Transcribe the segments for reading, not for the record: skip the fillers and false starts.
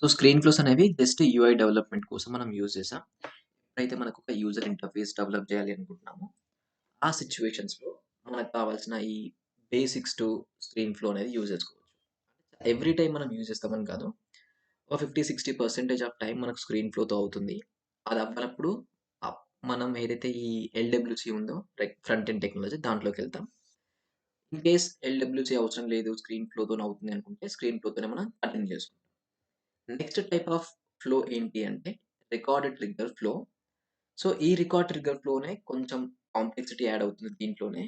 So, screen flows అనేవి just UI development కోసం మనం యూజ్ చేసాం. ఎప్పుడైతే మనకొక యూజర్ ఇంటర్‌ఫేస్ డెవలప్ చేయాలి అనుకుంటున్నామో, ఆ సిట్యుయేషన్స్‌లో మనకు కావాల్సిన ఈ బేసిక్స్ టు స్క్రీన్ ఫ్లో అనేది యూజ్ చేసుకోవచ్చు. ఎవ్రీ టైమ్ మనం యూజ్ చేస్తామని కాదు. ఒక 50, 60% ఆఫ్ టైమ్ మనకు స్క్రీన్ ఫ్లోతో అవుతుంది. అది అవ్వనప్పుడు అప్ మనం ఏదైతే ఈ ఎల్‌డబ్ల్యూసీ ఉందో ఫ్రంట్ ఎండ్ టెక్నాలజీ దాంట్లోకెళ్తాం. ఇన్ కేస్ ఎల్‌డబ్ల్యూసీ అవసరం లేదు, స్క్రీన్ ఫ్లోతోనే అవుతుంది అనుకుంటే స్క్రీన్ ఫ్లోతోనే మనం కంటిన్యూ చేసుకుంటాం. నెక్స్ట్ టైప్ ఆఫ్ ఫ్లో ఏంటి అంటే రికార్డ్ ట్రిగ్గర్ ఫ్లో. సో, ఈ రికార్డ్ ట్రిగ్గర్ ఫ్లోనే కొంచెం కాంప్లెక్సిటీ యాడ్ అవుతుంది దీంట్లోనే.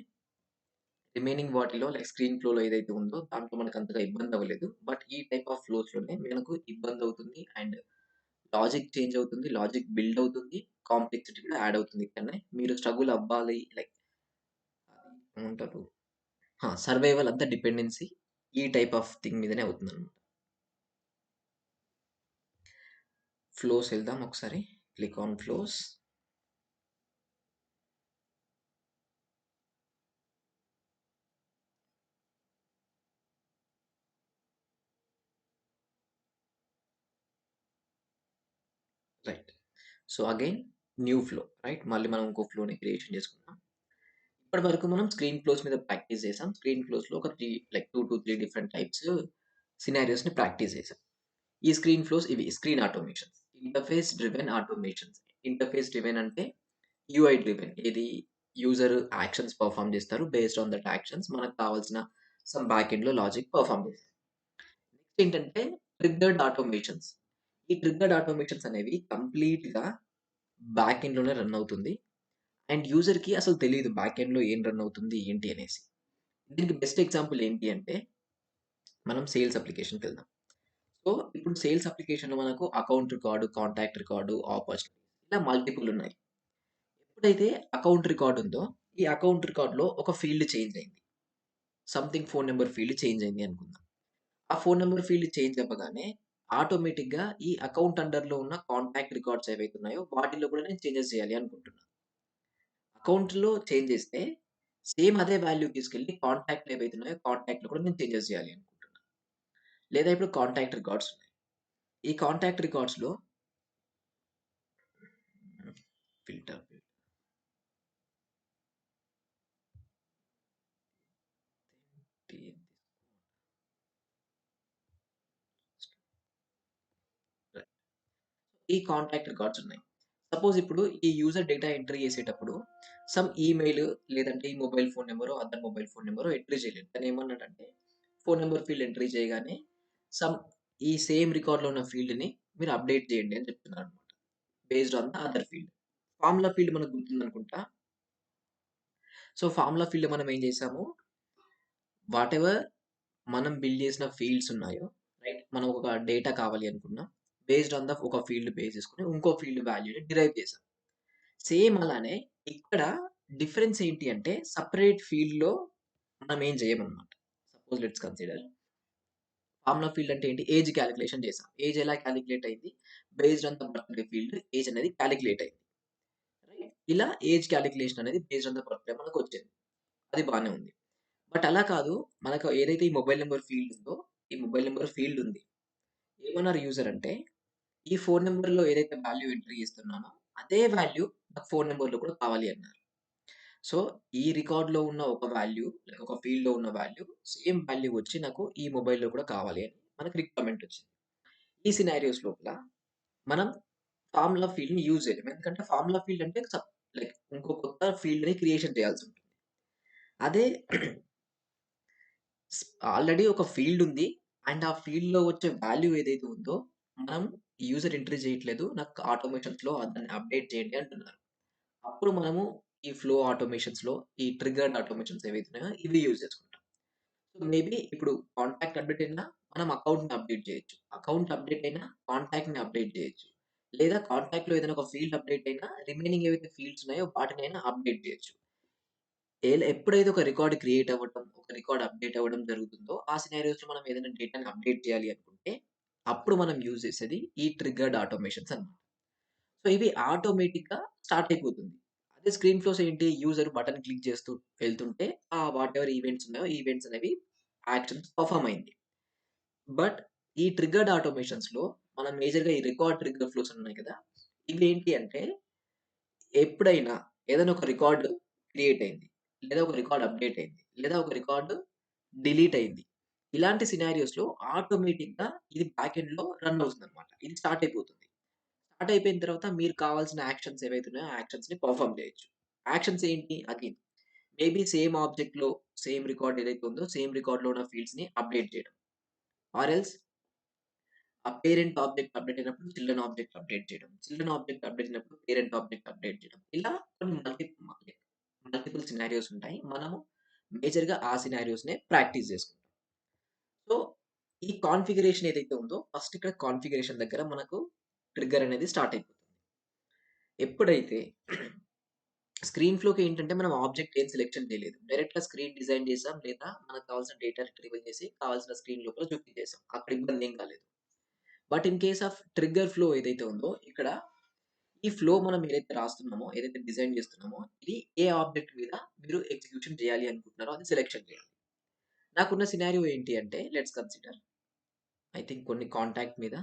రిమైనింగ్ వాటిలో లైక్ స్క్రీన్ ఫ్లోలో ఏదైతే ఉందో దాంట్లో మనకు అంతగా ఇబ్బంది అవ్వలేదు. బట్ ఈ టైప్ ఆఫ్ ఫ్లోస్‌లోనే మనకు ఇబ్బంది అవుతుంది అండ్ లాజిక్ చేంజ్ అవుతుంది. లాజిక్ బిల్డ్ అవుతుంది. కాంప్లెక్సిటీ కూడా యాడ్ అవుతుంది ఇక్కడనే. మీరు స్ట్రగుల్ అవ్వాలి లైక్ అది ఏమంటారు? సర్వైవల్ అంతా డిపెండెన్సీ ఈ టైప్ ఆఫ్ థింగ్ మీదనే అవుతుందన్నమాట. ఫ్లోస్ ఎళ్దాం ఒకసారి. Click on flows. Right. So, again new flow right. మళ్ళీ మనం ఇంకో ఫ్లోని క్రియేషన్ చేసుకుందాం. ఇప్పటివరకు మనం స్క్రీన్ ఫ్లోస్ మీద ప్రాక్టీస్ చేసాం. స్క్రీన్ ఫ్లోస్‌లో ఒక 2-3 డిఫరెంట్ టైప్స్ సినారియోస్‌ని ప్రాక్టీస్ చేసాం. ఈ స్క్రీన్ ఫ్లోస్ ఇవి screen automations. Interface driven automations. Interface driven అంటే యూఐ డ్రివెన్. ఇది యూజర్ యాక్షన్స్ పెర్ఫార్మ్ చేస్తారు. బేస్డ్ ఆన్ దట్ యాక్షన్స్ మనకు కావాల్సిన సమ్ బ్యాక్ ఎండ్‌లో లాజిక్ పెర్ఫార్మ్ చేస్తారు. నెక్స్ట్ ఏంటంటే ట్రిగ్గర్డ్ ఆటోమేషన్స్. ఈ ట్రిగ్గర్డ్ ఆటోమేషన్స్ అనేవి కంప్లీట్‌గా బ్యాక్ ఎండ్‌లోనే రన్ అవుతుంది. అండ్ యూజర్‌కి అసలు తెలీదు బ్యాక్ ఎండ్‌లో ఏం రన్ అవుతుంది ఏంటి అనేసి. దీనికి బెస్ట్ ఎగ్జాంపుల్ ఏంటి అంటే మనం సేల్స్ అప్లికేషన్‌కెళ్దాం. సో, ఇప్పుడు సేల్స్ అప్లికేషన్‌లో మనకు account record, contact record, opportunities ఇలా మల్టిపుల్ ఉన్నాయి. ఎప్పుడైతే అకౌంట్ రికార్డ్ ఉందో, ఈ అకౌంట్ రికార్డ్‌లో ఒక ఫీల్డ్ చేంజ్ అయింది. Something phone number field change అయింది అనుకుందాం. ఆ ఫోన్ నంబర్ ఫీల్డ్ చేంజ్ అవ్వగానే ఆటోమేటిక్‌గా ఈ అకౌంట్ అండర్‌లో ఉన్న కాంటాక్ట్ రికార్డ్స్ ఏవైతే ఉన్నాయో వాటిలో కూడా నేను చేంజెస్ చేయాలి అనుకుంటున్నా. అకౌంట్‌లో చేంజ్ చేస్తే సేమ్ అదే వాల్యూ తీసుకెళ్ళి కాంటాక్ట్‌లో ఏవైతే ఉన్నాయో కాంటాక్ట్‌లో కూడా నేను చేంజెస్ చేయాలి అనుకుంటున్నా. లేదా ఇప్పుడు కాంటాక్ట్ రికార్డ్స్ ఉన్నాయి. ఈ కాంటాక్ట్ రికార్డ్స్‌లో ఫిల్టర్ ఈ కాంటాక్ట్ రికార్డ్స్ ఉన్నాయి. సపోజ్ ఇప్పుడు ఈ యూజర్ డేటా ఎంట్రీ చేసేటప్పుడు సమ్ ఈమెయిల్ లేదంటే ఈ మొబైల్ ఫోన్ నంబరో, అదర్ మొబైల్ ఫోన్ నంబరో ఎంట్రీ చేయలేదు. తను ఏమన్నాడంటే ఫోన్ నంబర్ ఫీల్డ్ ఎంట్రీ చేయగానే సమ్ ఈ సేమ్ రికార్డ్‌లో ఉన్న ఫీల్డ్‌ని మీరు అప్డేట్ చేయండి అని చెప్తున్నారన్నమాట. Based on the other field. Formula field మనకు గుర్తుందనుకుంటా. సో, ఫార్ములా ఫీల్డ్ మనం ఏం చేసాము, వాటెవర్ మనం బిల్డ్ చేసిన ఫీల్డ్స్ ఉన్నాయో రైట్. మనం ఒక డేటా కావాలి అనుకున్నాం. బేస్డ్ ఆన్ ద ఒక ఫీల్డ్ బేస్ చేసుకొని ఇంకో ఫీల్డ్ వాల్యూని డిరైవ్ చేసాం. సేమ్ అలానే ఇక్కడ డిఫరెన్స్ ఏంటి అంటే సెపరేట్ ఫీల్డ్‌లో మనం ఏం చేయమన్నమాట. Suppose let's consider formula field అంటే ఏంటి? ఏజ్ కాలిక్యులేషన్ చేసాం. ఏజ్ ఎలా కాలిక్యులేట్ అయింది? Based on the birthday field age అనేది కాలిక్యులేట్ అయింది. రైట్. ఇలా ఏజ్ కాలిక్యులేషన్ అనేది బేస్డ్ ఆన్ ద బర్త్‌డే మనకొచ్చింది. అది బానే ఉంది. బట్ అలా కాదు. మనకు ఏదైతే ఈ మొబైల్ నంబర్ ఫీల్డ్ ఉందో, ఈ మొబైల్ నంబర్ ఫీల్డ్ ఉంది. ఏమన్నారు యూజర్ అంటే, ఈ ఫోను నంబర్‌లో ఏదైతే వాల్యూ ఎంట్రీ చేస్తున్నానో, అదే వాల్యూ నాకు ఫోను నంబర్‌లో కూడా కావాలి అన్నారు. సో, ఈ రికార్డ్‌లో ఉన్న ఒక వాల్యూ, ఒక ఫీల్డ్‌లో ఉన్న వాల్యూ, సేమ్ వాల్యూ వచ్చి నాకు ఈ మొబైల్‌లో కూడా కావాలి అని మనకు రిక్వైర్మెంట్ వచ్చింది. ఈ సినారియోస్ లోపల మనం ఫార్ములా ఫీల్డ్‌ని యూజ్ చేయలేం. ఎందుకంటే ఫార్ములా ఫీల్డ్ అంటే లైక్ ఇంకో కొత్త ఫీల్డ్‌ని క్రియేషన్ చేయాల్సుంటుంది. అదే స్ ఆల్రెడీ ఒక ఫీల్డ్ ఉంది. అండ్ ఆ ఫీల్డ్‌లో వచ్చే వాల్యూ ఏదైతే ఉందో, మనం యూజర్ ఎంట్రీ చేయట్లేదు. నాకు ఆటోమేషన్స్‌లో దాన్ని అప్డేట్ చేయండి అంటున్నారు. అప్పుడు మనము ఈ ఫ్లో ఆటోమేషన్స్‌లో ఈ ట్రిగ్గర్డ్ ఆటోమేషన్స్ ఏవైతే ఉన్నాయో ఇవి యూజ్ చేసుకుంటాం. సో, మేబీ ఇప్పుడు కాంటాక్ట్ అప్డేట్ అయినా మనం అకౌంట్‌ని అప్డేట్ చేయొచ్చు. అకౌంట్ అప్డేట్ అయినా కాంటాక్ట్‌ని అప్డేట్ చేయొచ్చు. లేదా కాంటాక్ట్‌లో ఏదైనా ఒక ఫీల్డ్ అప్డేట్ అయినా రిమైనింగ్ ఏవైతే ఫీల్డ్స్ ఉన్నాయో వాటినైనా అప్డేట్ చేయొచ్చు. ఎప్పుడైతే ఒక రికార్డ్ క్రియేట్ అవ్వటం, ఒక రికార్డ్ అప్డేట్ అవ్వడం జరుగుతుందో, ఆ సినారియోస్‌లో మనం ఏదైనా డేటాని అప్డేట్ చేయాలి అనుకుంటే, అప్పుడు మనం యూజ్ చేసేది ఈ ట్రిగ్గర్డ్ ఆటోమేషన్స్ అన్నమాట. సో, ఇవి ఆటోమేటిక్‌గా స్టార్ట్ అయిపోతుంది. అదే స్క్రీన్ ఫ్లోస్ ఏంటి? యూజర్ బటన్ క్లిక్ చేస్తూ వెళ్తుంటే, వాటెవర్ ఈవెంట్స్ ఉన్నాయో, ఈవెంట్స్ అనేవి యాక్షన్స్ పెర్ఫార్మ్ అయింది. బట్ ఈ ట్రిగ్గర్డ్ ఆటోమేషన్స్‌లో మనం మేజర్‌గా ఈ రికార్డ్ ట్రిగ్గర్ ఫ్లోస్ ఉన్నాయి కదా! ఇవేంటి అంటే ఎప్పుడైనా ఏదైనా ఒక రికార్డ్ క్రియేట్ అయింది. లేదా ఒక రికార్డ్ అప్‌డేట్ అయింది. లేదా ఒక రికార్డ్ డిలీట్ అయింది. ఇలాంటి సినారియోస్‌లో ఆటోమేటిక్‌గా ఇది బ్యాక్ ఎండ్‌లో రన్ అవుతుందన్నమాట. ఇది స్టార్ట్ అయిపోతుంది. స్టార్ట్ అయిపోయిన తర్వాత మీరు కావాల్సిన యాక్షన్స్ ఏవైతే ఉన్నాయో, ఆ యాక్షన్స్‌ని పెర్ఫార్మ్ చేయొచ్చు. యాక్షన్స్ ఏంటి? అగైన్ మేబీ సేమ్ ఆబ్జెక్ట్‌లో సేమ్ రికార్డ్ ఏదైతే ఉందో, సేమ్ రికార్డ్‌లో ఉన్న ఫీల్డ్స్‌ని అప్‌డేట్ చేయడం. ఆర్ ఎల్స్ ఆ పేరెంట్ ఆబ్జెక్ట్ అప్‌డేట్ అయినప్పుడు చిల్డ్రన్ ఆబ్జెక్ట్ అప్‌డేట్ చేయడం. చిల్డ్రన్ ఆబ్జెక్ట్ అప్‌డేట్ అయినప్పుడు పేరెంట్ ఆబ్జెక్ట్ అప్‌డేట్ చేయడం. ఇలా కొన్ని మల్టిపుల్ సినారియోస్ ఉంటాయి. మనము మేజర్‌గా ఆ సినారియోస్‌నే ప్రాక్టీస్ చేసుకుంటాం. సో, ఈ కాన్ఫిగరేషన్ ఏదైతే ఉందో ఫస్ట్ ఇక్కడ కాన్ఫిగరేషన్ దగ్గర మనకు ట్రిగ్గర్ అనేది స్టార్ట్ అయిపోతుంది. ఎప్పుడైతే స్క్రీన్ ఫ్లోకి ఏంటంటే మనం ఆబ్జెక్ట్ ఏం సెలక్షన్ చేయలేదు. డైరెక్ట్‌గా స్క్రీన్ డిజైన్ చేసాం. లేదా మనకు కావాల్సిన డేటా రిట్రీవల్ చేసి కావాల్సిన స్క్రీన్ లోపల చూపించేసాం. అక్కడ ఇబ్బంది ఏం కాలేదు. But in case of trigger flow ఏదైతే ఉందో ఇక్కడ ఈ ఫ్లో మనం ఏదైతే రాస్తున్నామో, ఏదైతే డిజైన్ చేస్తున్నామో, ఇది ఏ ఆబ్జెక్ట్ మీద మీరు ఎగ్జిక్యూషన్ చేయాలి అనుకుంటున్నారో అది సెలక్షన్ చేయాలి. నాకున్న సినారియో ఏంటి అంటే లెట్స్ కన్సిడర్ ఐ థింక్ కొన్ని కాంటాక్ట్ మీద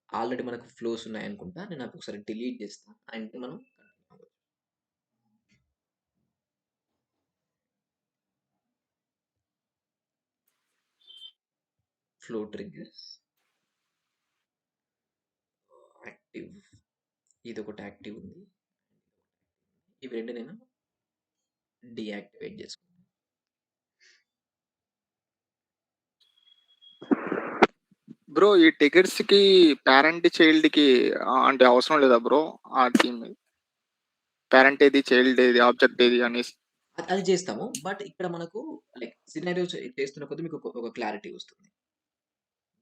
ఆల్రెడీ మనకు ఫ్లోస్ ఉన్నాయనుకుంటా. నేను అవి ఒకసారి డిలీట్ చేస్తా. అండ్ మనం కంటిన్యూ అవ్వచ్చు. ఫ్లో ట్రిగ్గర్స్ యాక్టివ్ ఇదొకటి యాక్టివ్ ఉంది. ఇవి 2 నేను డీయాక్టివేట్ చేసుకుంటా. బ్రో ఈ టికెట్స్ కి పేరెంట్ చైల్డ్ కి అంటే అవసరం లేదా బ్రో? ఆ థీమ్ పేరెంట్ ఏది, చైల్డ్ ఏది, ఆబ్జెక్ట్ ఏది అనేసి. అది చేస్తాము. బట్ ఇక్కడ మనకు లైక్ సినారియోస్ చేస్తున్న కొద్దీ మీకు ఒక క్లారిటీ వస్తుంది.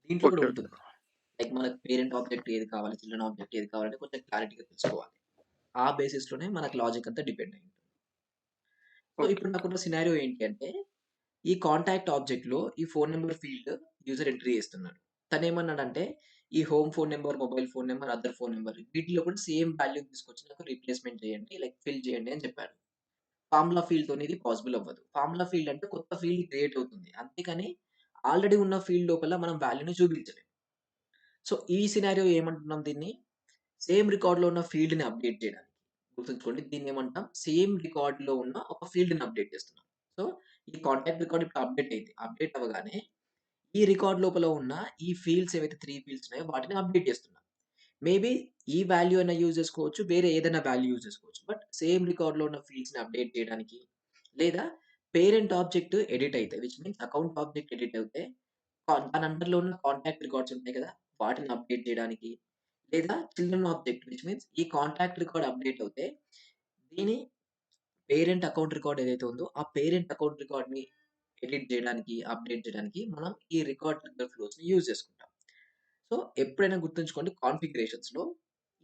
దీంట్లో కూడా ఓకే, ఓకే. ఉంటుంది. లైక్ మనకు పేరెంట్ ఆబ్జెక్ట్ ఏది కావాలి, చిల్డ్రన్ ఆబ్జెక్ట్ ఏది కావాలంటే కొంచెం క్లారిటీగా తెలుసుకోవాలి. ఆ బేసిస్‌లోనే మనకు లాజిక్ అంతా డిపెండ్ అయ్యి ఉంటుంది. సో, ఓకే, ఇప్పుడు ఓకే. నాకున్న సినారియో ఏంటి అంటే, ఈ కాంటాక్ట్ ఆబ్జెక్ట్‌లో ఈ phone number field user entry చేస్తున్నాడు. తనేమన్నాడంటే, ఈ home phone number, mobile phone number, other phone number వీటిలో కూడా సేమ్ వాల్యూ తీసుకొచ్చి నాకు రీప్లేస్‌మెంట్ చేయండి. లైక్ ఫిల్ చేయండి అని చెప్పాడు. ఫార్ములా ఫీల్డ్‌తోని ఇది పాసిబుల్ అవ్వదు. ఫార్ములా ఫీల్డ్ అంటే కొత్త ఫీల్డ్ క్రియేట్ అవుతుంది. అంతేకాని ఆల్రెడీ ఉన్న ఫీల్డ్ లోపల మనం వాల్యూని చూపించలేం. సో, ఈ సినారియో ఏమంటున్నాం దీన్ని? సేమ్ రికార్డ్‌లో ఉన్న ఫీల్డ్‌ని అప్‌డేట్ చేయడానికి. గుర్తుంచుకోండి దీన్నేమంటాం? సేమ్ రికార్డ్‌లో ఉన్న ఒక ఫీల్డ్‌ని అప్‌డేట్ చేస్తున్నాం. సో, ఈ కాంటాక్ట్ రికార్డ్ ఇప్పుడు అప్‌డేట్ అయింది. అప్‌డేట్ అవ్వగానే ఈ రికార్డ్ లోపల ఉన్న ఈ ఫీల్డ్స్ ఏవైతే 3 ఫీల్డ్స్ ఉన్నాయో వాటిని అప్‌డేట్ చేస్తున్నాం. మేబీ ఈ వాల్యూ అయినా యూజ్ చేసుకోవచ్చు. వేరే ఏదైనా వాల్యూ యూజ్ చేసుకోవచ్చు. బట్ సేమ్ రికార్డ్‌లో ఉన్న ఫీల్డ్స్‌ని అప్‌డేట్ చేయడానికి లేదా పేరెంట్ ఆబ్జెక్ట్ ఎడిట్ అయితే which means account object edit అవుతే దాని అండర్‌లో ఉన్న కాంటాక్ట్ రికార్డ్స్ ఉంటాయి కదా! వాటిని అప్‌డేట్ చేయడానికి లేదా చిల్డ్రన్ ఆబ్జెక్ట్ విచ్ మీన్స్ ఈ కాంటాక్ట్ రికార్డ్ అప్‌డేట్ అవుతే దీని పేరెంట్ అకౌంట్ రికార్డ్ ఏదైతే ఉందో ఆ పేరెంట్ అకౌంట్ రికార్డ్‌ని ఎడిట్ చేయడానికి, అప్‌డేట్ చేయడానికి మనం ఈ రికార్డ్ ట్రిగ్గర్ ఫ్లోస్‌ని యూజ్ చేసుకుంటాం. సో, ఎప్పుడైనా గుర్తుంచుకోండి కాన్ఫిగరేషన్స్‌లో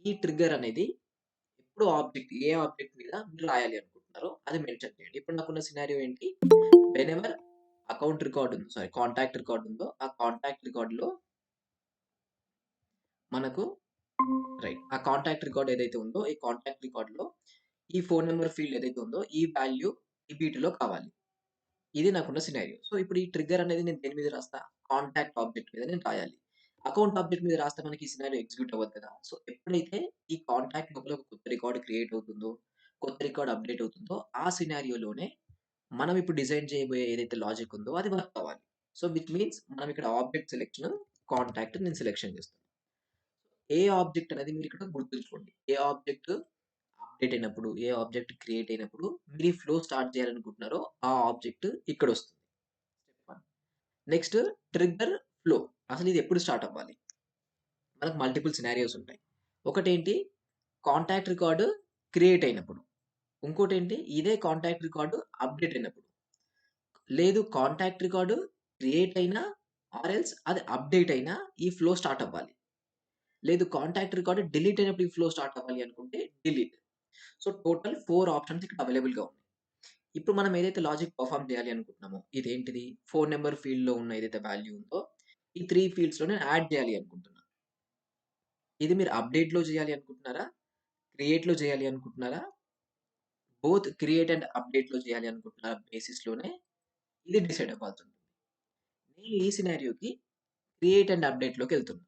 ఈ ట్రిగ్గర్ అనేది ఎప్పుడు ఏ ఆబ్జెక్ట్ మీద మీరు రాయాలి అనుకుంటున్నారో అది మెన్షన్ చేయండి. ఇప్పుడు నాకున్న సినారియో ఏంటి? వెనెవర్ అకౌంట్ రికార్డ్ ఉంది. సారీ కాంటాక్ట్ రికార్డ్ ఉందో ఆ కాంటాక్ట్ రికార్డ్‌లో మనకు ఆ కాంటాక్ట్ రికార్డ్ ఏదైతే ఉందో ఈ కాంటాక్ట్ రికార్డ్‌లో ఈ ఫోన్ నంబర్ ఫీల్డ్ ఏదైతే ఉందో ఈ వాల్యూ ఈ వీటిలో కావాలి. ఇది నాకున్న సినారియో. సో, ఇప్పుడు ఈ ట్రిగ్గర్ అనేది నేను దేని మీద రాస్తా? కాంటాక్ట్ ఆబ్జెక్ట్ మీద నేను రాయాలి. అకౌంట్ ఆబ్జెక్ట్ మీద రాస్తే మనకి ఈ సినారియో ఎగ్జిక్యూట్ అవ్వదు కదా! సో, ఎప్పుడైతే ఈ కాంటాక్ట్ లోపల ఒక కొత్త రికార్డ్ క్రియేట్ అవుతుందో, కొత్త రికార్డ్ అప్‌డేట్ అవుతుందో, ఆ సినారియోలోనే మనం ఇప్పుడు డిజైన్ చేయబోయే ఏదైతే లాజిక్ ఉందో అది వర్క్ అవ్వాలి. సో, విచ్ మీన్స్ మనం ఇక్కడ ఆబ్జెక్ట్ సెలక్షన్ కాంటాక్ట్ నేను సెలక్షన్ చేస్తాను. ఏ ఆబ్జెక్ట్ అనేది మీరిక్కడ గుర్తుంచుకోండి. ఏ ఆబ్జెక్ట్ అప్‌డేట్ అయినప్పుడు, ఏ ఆబ్జెక్ట్ క్రియేట్ అయినప్పుడు మీరు ఈ ఫ్లో స్టార్ట్ చేయాలనుకుంటున్నారో ఆ ఆబ్జెక్ట్ ఇక్కడొస్తుంది. స్టెప్ 1. Next trigger flow. అసలు ఇది ఎప్పుడు స్టార్ట్ అవ్వాలి? మనకు మల్టిపుల్ సినారియోస్ ఉంటాయి. ఒకటేంటి కాంటాక్ట్ రికార్డ్ క్రియేట్ అయినప్పుడు. ఇంకోటేంటి ఇదే కాంటాక్ట్ రికార్డ్ అప్‌డేట్ అయినప్పుడు. లేదు కాంటాక్ట్ రికార్డ్ క్రియేట్ అయినా ఆర్ ఎల్స్ అది అప్‌డేట్ అయినా ఈ ఫ్లో స్టార్ట్ అవ్వాలి. లేదు కాంటాక్ట్ రికార్డ్ డిలీట్ అయినప్పుడు ఈ ఫ్లో స్టార్ట్ అవ్వాలి అనుకుంటే డిలీట్. సో, టోటల్ 4 ఆప్షన్స్ ఇక్కడ అవైలబుల్‌గా ఉన్నాయి. ఇప్పుడు మనం ఏదైతే లాజిక్ పెర్ఫార్మ్ చేయాలి అనుకుంటున్నామో, ఇదేంటిది? ఫోన్ నంబర్ ఫీల్డ్‌లో ఉన్న ఏదైతే వాల్యూ ఉందో, ఈ 3 ఫీల్డ్స్‌లో నేను యాడ్ చేయాలి అనుకుంటున్నా. ఇది మీరు అప్‌డేట్‌లో చేయాలి అనుకుంటున్నారా? క్రియేట్‌లో చేయాలి అనుకుంటున్నారా? బోత్ క్రియేట్ అండ్ అప్‌డేట్‌లో చేయాలి అనుకుంటున్నారా బేసిస్‌లోనే ఇది డిసైడ్ అవ్వాల్సి ఉంటుంది. నేను ఈ సినారియోకి క్రియేట్ అండ్ అప్డేట్‌లోకెళ్తున్నా.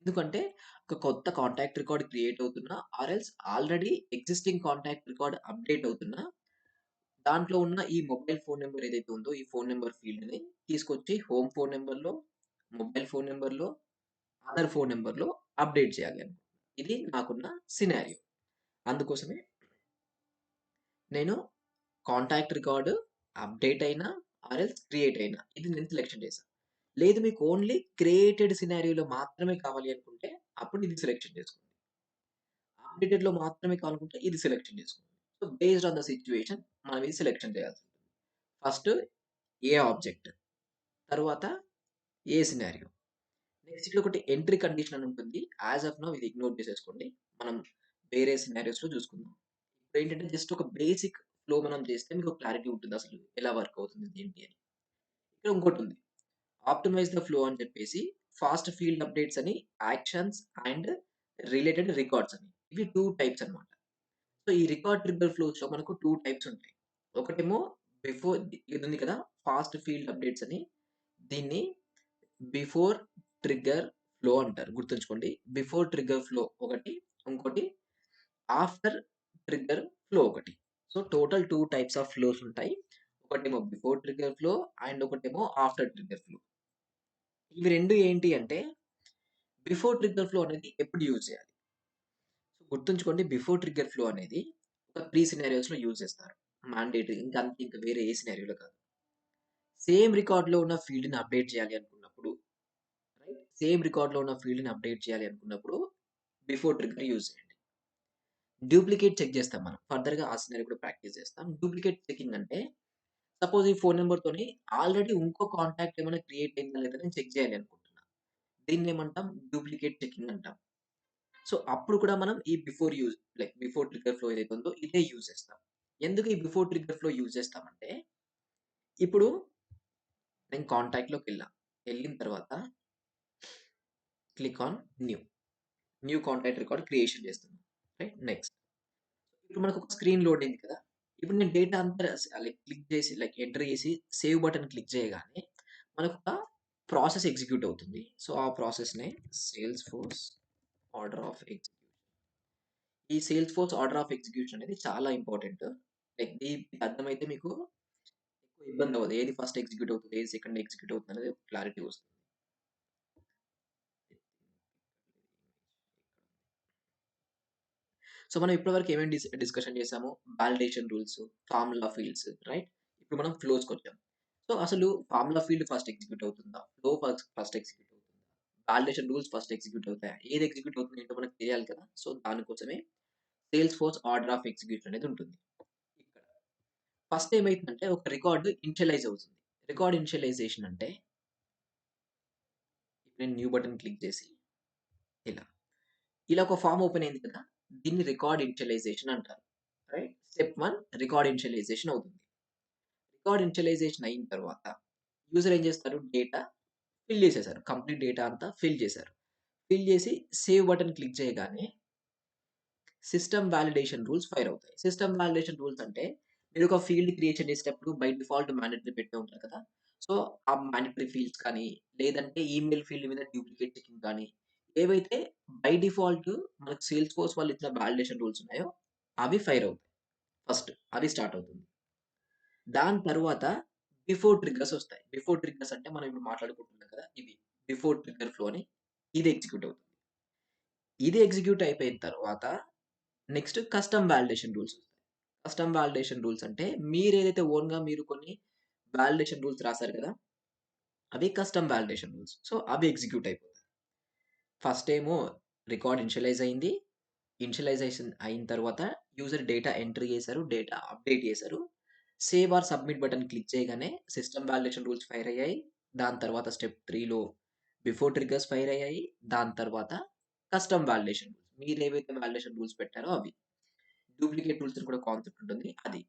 ఎందుకంటే ఒక కొత్త కాంటాక్ట్ రికార్డ్ క్రియేట్ అవుతున్నా or else already existing contact record update అవుతున్నా, దాంట్లో ఉన్న ఈ మొబైల్ ఫోన్ నంబర్ ఏదైతే ఉందో ఈ ఫోన్ నంబర్ ఫీల్డ్‌ని తీసుకొచ్చి హోమ్ ఫోన్ నంబర్‌లో, మొబైల్ ఫోన్ నంబర్‌లో, అదర్ ఫోన్ నంబర్‌లో అప్డేట్ చేయాలి అనుకుంటున్నా. ఇది నాకున్న సినారియో. అందుకోసమే నేను కాంటాక్ట్ రికార్డ్ అప్డేట్ అయినా ఆర్ ఎల్స్ క్రియేట్ అయినా ఇది నేను సెలక్షన్ చేశా. లేదు మీకు ఓన్లీ క్రియేటెడ్ సినారియోలో మాత్రమే కావాలి అనుకుంటే అప్పుడు ఇది సెలక్షన్ చేసుకోండి. అప్డేటెడ్‌లో మాత్రమే కావాలనుకుంటే ఇది సెలక్షన్ చేసుకోండి. So, based on the situation మనం ఇది సెలక్షన్ చేయాల్సి ఉంటుంది. ఫస్ట్ ఏ ఆబ్జెక్ట్, తరువాత ఏ సినారియో. నెక్స్ట్ ఇక్కడ ఒకటి ఎంట్రీ కండిషన్ అని ఉంటుంది. యాస్ ఆఫ్ నౌ ఇది ఇగ్నోర్ చేసేసుకోండి. మనం వేరే సినారియోస్‌లో చూసుకుందాం. ఇప్పుడేంటంటే జస్ట్ ఒక బేసిక్ ఫ్లో మనం చేస్తే మీకు క్లారిటీ ఉంటుంది అసలు ఎలా వర్క్ అవుతుంది ఏంటి అని. ఇక్కడ ఇంకోటుంది. ఆప్టిమైజ్ ద ఫ్లో అని చెప్పేసి ఫాస్ట్ ఫీల్డ్ అప్డేట్స్ అని యాక్షన్స్ అండ్ రిలేటెడ్ రికార్డ్స్ అని. ఇవి 2 టైప్స్ అన్నమాట. సో, ఈ రికార్డ్ ట్రిగ్గర్ ఫ్లోస్‌లో మనకు 2 టైప్స్ ఉంటాయి. ఒకటేమో బిఫోర్ ఇది ఉంది కదా! ఫాస్ట్ ఫీల్డ్ అప్డేట్స్ అని. దీన్ని బిఫోర్ ట్రిగ్గర్ ఫ్లో అంటారు. గుర్తుంచుకోండి. బిఫోర్ ట్రిగ్గర్ ఫ్లో ఒకటి. ఇంకోటి ఆఫ్టర్ ట్రిగ్గర్ ఫ్లో ఒకటి. So, total 2 types of flows ఉంటాయి. ఒకటేమో బిఫోర్ ట్రిగ్గర్ ఫ్లో అండ్ ఒకటేమో ఆఫ్టర్ ట్రిగ్గర్ ఫ్లో. ఇవి 2 ఏంటి అంటే బిఫోర్ ట్రిగ్గర్ ఫ్లో అనేది ఎప్పుడు యూజ్ చేయాలి? సో, గుర్తుంచుకోండి బిఫోర్ ట్రిగ్గర్ ఫ్లో అనేది ఒక 3 సినారియోస్‌లో యూజ్ చేస్తారు. మాండేటరీ ఇంక అంతే ఇంక వేరే ఏ సినారియోలో కాదు. సేమ్ రికార్డ్‌లో ఉన్న ఫీల్డ్‌ని అప్డేట్ చేయాలి అనుకున్నప్పుడు రైట్? సేమ్ రికార్డ్‌లో ఉన్న ఫీల్డ్‌ని అప్డేట్ చేయాలి అనుకున్నప్పుడు బిఫోర్ ట్రిగ్గర్ యూజ్ చేయండి. డూప్లికేట్ చెక్ చేస్తాం మనం. ఫర్దర్‌గా ఆ సినారియో కూడా ప్రాక్టీస్ చేస్తాం. డూప్లికేట్ చెకింగ్ అంటే సపోజ్ ఈ ఫోను నంబర్‌తోని ఆల్రెడీ ఇంకో కాంటాక్ట్ ఏమైనా క్రియేట్ అయిందా లేదా అని చెక్ చేయాలి అనుకుంటున్నా. దీన్నేమంటాం డూప్లికేట్ చెకింగ్ అంటాం. సో, అప్పుడు కూడా మనం ఈ బిఫోర్ ట్రిగ్గర్ ఫ్లో ఏదైతే ఉందో ఇదే యూజ్ చేస్తాం. ఎందుకు ఈ బిఫోర్ ట్రిగ్గర్ ఫ్లో యూజ్ చేస్తామంటే, ఇప్పుడు నేను కాంటాక్ట్‌లోకెళ్ళా. ఎళ్ళిన తర్వాత click on new. New contact record creation చేస్తున్నా. రైట్? నెక్స్ట్. ఇప్పుడు మనకొక స్క్రీన్ లోడ్ అయింది కదా! ఇప్పుడు నేను డేటా అంతా క్లిక్ చేసి ఎంటర్ చేసి సేవ్ బటన్ క్లిక్ చేయగానే మనకొక ప్రాసెస్ ఎగ్జిక్యూట్ అవుతుంది. సో, ఆ ప్రాసెస్‌నే సేల్స్ ఫోర్స్ ఆర్డర్ ఆఫ్ ఈ sales force order of execution అనేది చాలా ఇంపార్టెంట్. ఇది అర్థమైతే మీకు ఎక్కువ ఇబ్బందవ్వదు. ఏది ఫస్ట్ ఎగ్జిక్యూట్ అవుతది, ఏది సెకండ్ ఎగ్జిక్యూట్ అవుతుందనేది క్లారిటీ వస్తుంది. సో, మనం ఇప్పటివరకు ఏమేమి డిస్కషన్ చేసాము? Validation rules, formula fields right? ఇప్పుడు మనం ఫ్లోస్‌కొచ్చాం. సో, అసలు ఫార్ములా ఫీల్డ్ ఫస్ట్ ఎగ్జిక్యూట్ అవుతుందా? ఫ్లో ఫస్ట్ ఎగ్జిక్యూట్ అవుతుందా? వాలిడేషన్ రూల్స్ ఫస్ట్ ఎగ్జిక్యూట్ అవుతాయా? ఏది ఎగ్జిక్యూట్ అవుతుంది ఏంటో మనకు తెలియాలి కదా! సో, దానికోసమే sales force order of execution అనేది ఉంటుంది. ఇక్కడ. ఫస్ట్ ఏమైతుందంటే ఒక రికార్డ్ ఇనిషియలైజ్ అవుతుంది. రికార్డ్ ఇనిషియలైజేషన్ అంటే ఇప్పుడు నేను న్యూ బటన్ క్లిక్ చేసి ఇలా. ఇలా ఒక ఫార్మ్ ఓపెన్ అయింది కదా! దీన్ని రికార్డ్ ఇనిషియలైజేషన్ అంటారు. రైట్? స్టెప్ 1 రికార్డ్ ఇనిషియలైజేషన్ అవుతుంది. రికార్డ్ ఇనిషియలైజేషన్ అయిన తర్వాత యూజర్ ఏం చేస్తారు? డేటా ఫిల్ చేసేసారు. కంప్లీట్ డేటా అంతా ఫిల్ చేశారు. ఫిల్ చేసి సేవ్ బటన్ క్లిక్ చేయగానే సిస్టమ్ వాలిడేషన్ రూల్స్ ఫైర్ అవుతాయి. సిస్టమ్ వాలిడేషన్ రూల్స్ అంటే మీరు ఒక ఫీల్డ్ క్రియేషన్ చేసేటప్పుడు బై డిఫాల్ట్ మాండేటరీ పెట్టే ఉంటారు కదా! సో, ఆ మాండేటరీ ఫీల్డ్స్ కానీ, లేదంటే ఈమెయిల్ ఫీల్డ్ మీద డూప్లికేట్ చెకింగ్ కానీ, ఏవైతే బై డిఫాల్ట్ మనకు సేల్స్ ఫోర్స్ వాళ్ళు ఇచ్చిన వాలిడేషన్ రూల్స్ ఉన్నాయో అవి ఫైర్ అవుతాయి. ఫస్ట్ అవి స్టార్ట్ అవుతుంది. దాని తరువాత బిఫోర్ ట్రిగ్గర్స్ ఒస్తాయి. బిఫోర్ ట్రిగ్గర్స్ అంటే మనం ఇప్పుడు మాట్లాడుకుంటున్నాం కదా! ఇవి. బిఫోర్ ట్రిగ్గర్ ఫ్లో అని ఇది ఎగ్జిక్యూట్ అవుతుంది. ఇది ఎగ్జిక్యూట్ అయిపోయిన తర్వాత నెక్స్ట్ కస్టమ్ వాలిడేషన్ రూల్స్ ఒస్తాయి. కస్టమ్ వాలిడేషన్ రూల్స్ అంటే మీరేదైతే ఓన్‌గా మీరు కొన్ని వాలిడేషన్ రూల్స్ రాసారు కదా! అవి కస్టమ్ వాలిడేషన్ రూల్స్. సో, అవి ఎగ్జిక్యూట్ అయిపోతాయి. ఫస్ట్ ఏమో రికార్డ్ ఇనిషియలైజ్ అయింది. ఇనిషియలైజేషన్ అయిన తర్వాత యూజర్ డేటా ఎంట్రీ చేశారు. డేటా అప్డేట్ చేశారు. Save or submit button click చేయగానే సిస్టమ్ వాలిడేషన్ రూల్స్ ఫైర్ అయ్యాయి. దాని తర్వాత స్టెప్ 3లో బిఫోర్ ట్రిగ్గర్స్ ఫైర్ అయ్యాయి. దాని తర్వాత కస్టమ్ వాలిడేషన్ రూల్స్. మీరేవైతే వాలిడేషన్ రూల్స్ పెట్టారో అవి. డూప్లికేట్ రూల్స్ అని కూడా కాన్సెప్ట్ ఉంటుంది అది.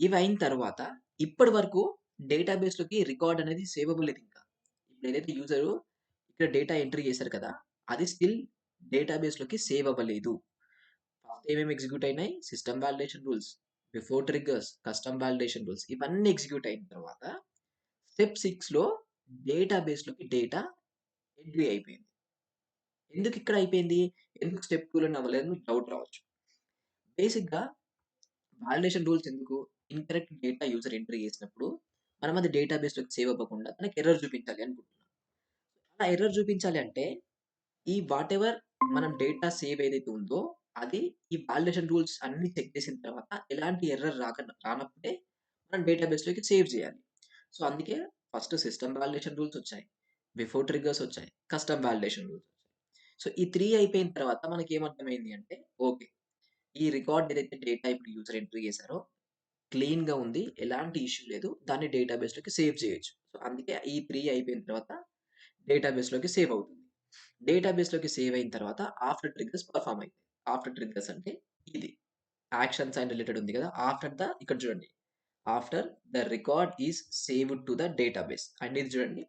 ఇవి అయిన తర్వాత ఇప్పటి వరకు డేటాబేస్‌లోకి రికార్డ్ అనేది సేవ్ అవ్వలేదు ఇంకా. ఇప్పుడు ఏదైతే యూజరు ఇక్కడ డేటా ఎంట్రీ చేశారు కదా! అది స్టిల్ డేటాబేస్‌లోకి సేవ్ అవ్వలేదు. ఫస్ట్ ఏమేమి ఎగ్జిక్యూట్ అయినాయి? System validation rules, before triggers, custom validation rules ఇవన్నీ ఎగ్జిక్యూట్ అయిన తర్వాత స్టెప్ 6లో డేటాబేస్‌లోకి డేటా ఎంట్రీ అయిపోయింది. ఎందుకు ఇక్కడ అయిపోయింది? ఎందుకు స్టెప్ 2లోనే అవ్వలేదు అని మీకు డౌట్ రావచ్చు. బేసిక్‌గా వాలిడేషన్ రూల్స్ ఎందుకు? ఇన్‌కరెక్ట్ డేటా యూజర్ ఎంట్రీ చేసినప్పుడు మనం అది డేటాబేస్‌లోకి సేవ్ అవ్వకుండా మనకి ఎర్రర్ చూపించాలి అనుకుంటున్నాం. అలా ఎర్రర్ చూపించాలి అంటే ఈ వాటెవర్ మనం డేటా సేవ్ ఏదైతే ఉందో అది ఈ వాలిడేషన్ రూల్స్ అన్నీ చెక్ చేసిన తర్వాత ఎలాంటి ఎర్రర్ రానప్పుడే మనం డేటాబేస్‌లోకి సేవ్ చేయాలి. సో, అందుకే ఫస్ట్ సిస్టమ్ వాలిడేషన్ రూల్స్ వచ్చాయి. బిఫోర్ ట్రిగ్గర్స్ వచ్చాయి. కస్టమ్ వాలిడేషన్ రూల్స్ వచ్చాయి. సో, ఈ 3 అయిపోయిన తర్వాత మనకేమర్థమైంది అంటే ఓకే. ఈ రికార్డ్ ఏదైతే డేటా ఇప్పుడు యూజర్ ఎంట్రీ చేసారో క్లీన్‌గా ఉంది. ఎలాంటి ఇష్యూ లేదు. దాన్ని డేటాబేస్‌లోకి సేవ్ చేయొచ్చు. సో, అందుకే ఈ 3 అయిపోయిన తర్వాత డేటాబేస్‌లోకి సేవ్ అవుతుంది. డేటాబేస్‌లోకి సేవ్ అయిన తర్వాత ఆఫ్టర్ ట్రిగ్గర్స్ పెర్ఫార్మ్ అయితాయి. ఆఫ్టర్ ట్రిగ్గర్స్ అంటే ఇది. యాక్షన్స్ అండ్ రిలేటెడ్ ఉంది కదా! ఇక్కడ చూడండి. After the record is saved to the database. And ఇది చూడండి.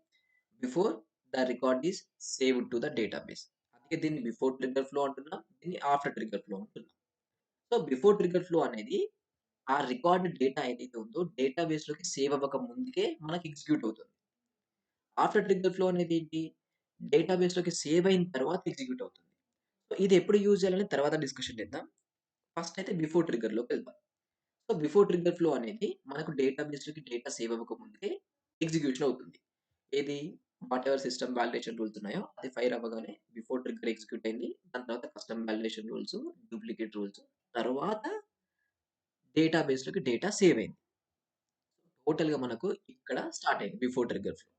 Before the record is saved to the database. అందుకే దీన్ని బిఫోర్ ట్రిగ్గర్ ఫ్లో అంటున్నాం. దీన్ని ఆఫ్టర్ ట్రిగ్గర్ ఫ్లో అంటున్నాం. సో, బిఫోర్ ట్రిగ్గర్ ఫ్లో అనేది ఆ రికార్డ్ డేటా ఏదైతే ఉందో డేటాబేస్‌లోకి సేవ్ అవ్వక ముందుకే మనకి ఎగ్జిక్యూట్ అవుతుంది. ఆఫ్టర్ ట్రిగ్గర్ ఫ్లో అనేది ఏంటి? డేటాబేస్‌లోకి సేవ్ అయిన తర్వాత ఎగ్జిక్యూట్ అవుతుంది. సో, ఇది ఎప్పుడు యూజ్ చేయాలని తర్వాత డిస్కషన్ చేద్దాం. ఫస్ట్ అయితే బిఫోర్ ట్రిగ్గర్‌లోకెళ్దాం. సో, బిఫోర్ ట్రిగ్గర్ ఫ్లో అనేది మనకు డేటాబేస్‌లోకి డేటా సేవ్ అవ్వక ముందుకే ఎగ్జిక్యూషన్ అవుతుంది. ఏది? వాటెవర్ సిస్టమ్ వాలిడేషన్ రూల్స్ ఉన్నాయో అది ఫైర్ అవ్వగానే బిఫోర్ ట్రిగ్గర్ ఎగ్జిక్యూట్ అయింది. దాని తర్వాత custom validation rules, duplicate rules తరువాత డేటాబేస్‌లోకి డేటా సేవ్ అయింది. టోటల్‌గా మనకు ఇక్కడ స్టార్ట్ అయింది బిఫోర్ ట్రిగ్గర్ ఫ్లో.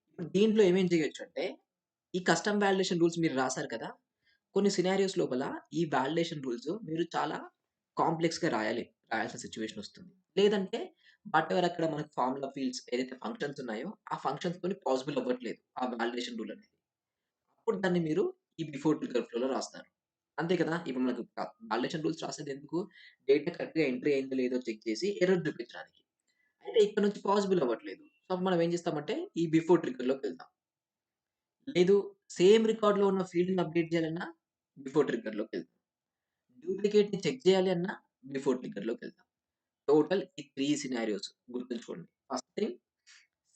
ఇప్పుడు దీంట్లో ఏమేం చేయొచ్చంటే, ఈ కస్టమ్ వాలిడేషన్ రూల్స్ మీరు రాసారు కదా! కొన్ని సినారియోస్ లోపల ఈ వాలిడేషన్ రూల్స్ మీరు చాలా కాంప్లెక్స్‌గా రాయాల్సిన సిట్యుయేషన్ వస్తుంది. లేదంటే వాటెవర్ అక్కడ మనకు ఫార్ములా ఫీల్డ్స్ ఏదైతే ఫంక్షన్స్ ఉన్నాయో, ఆ ఫంక్షన్స్‌తోని పాసిబుల్ అవ్వట్లేదు. ఆ వాలిడేషన్ రూల్ అనేది. అప్పుడు దాన్ని మీరు ఈ బిఫోర్ ట్రిగ్గర్ ఫ్లోలో రాస్తారు. అంతే కదా! ఇప్పుడు మనకు వాలిడేషన్ రూల్స్ రాసేది ఎందుకు? డేటా కరెక్ట్‌గా ఎంట్రీ అయిందో లేదో చెక్ చేసి ఎర్రర్ చూపించడానికి. అయితే ఇక్కడ నుంచి పాసిబుల్ అవ్వట్లేదు. సో, అప్పుడు మనం ఏం చేస్తామంటే ఈ బిఫోర్ ట్రిగ్గర్‌లోకెళ్తాం. లేదు సేమ్ రికార్డ్‌లో ఉన్న ఫీల్డ్‌ని అప్డేట్ చేయాలన్నా బిఫోర్ ట్రిగ్గర్‌లోకెళ్తాం. డూప్లికేట్‌ని చెక్ చేయాలి అన్నా బిఫోర్ ట్రిగ్గర్‌లోకెళ్తాం. టోటల్ ఈ 3 సినారియోస్ గుర్తుంచుకోండి. ఫస్ట్ థింగ్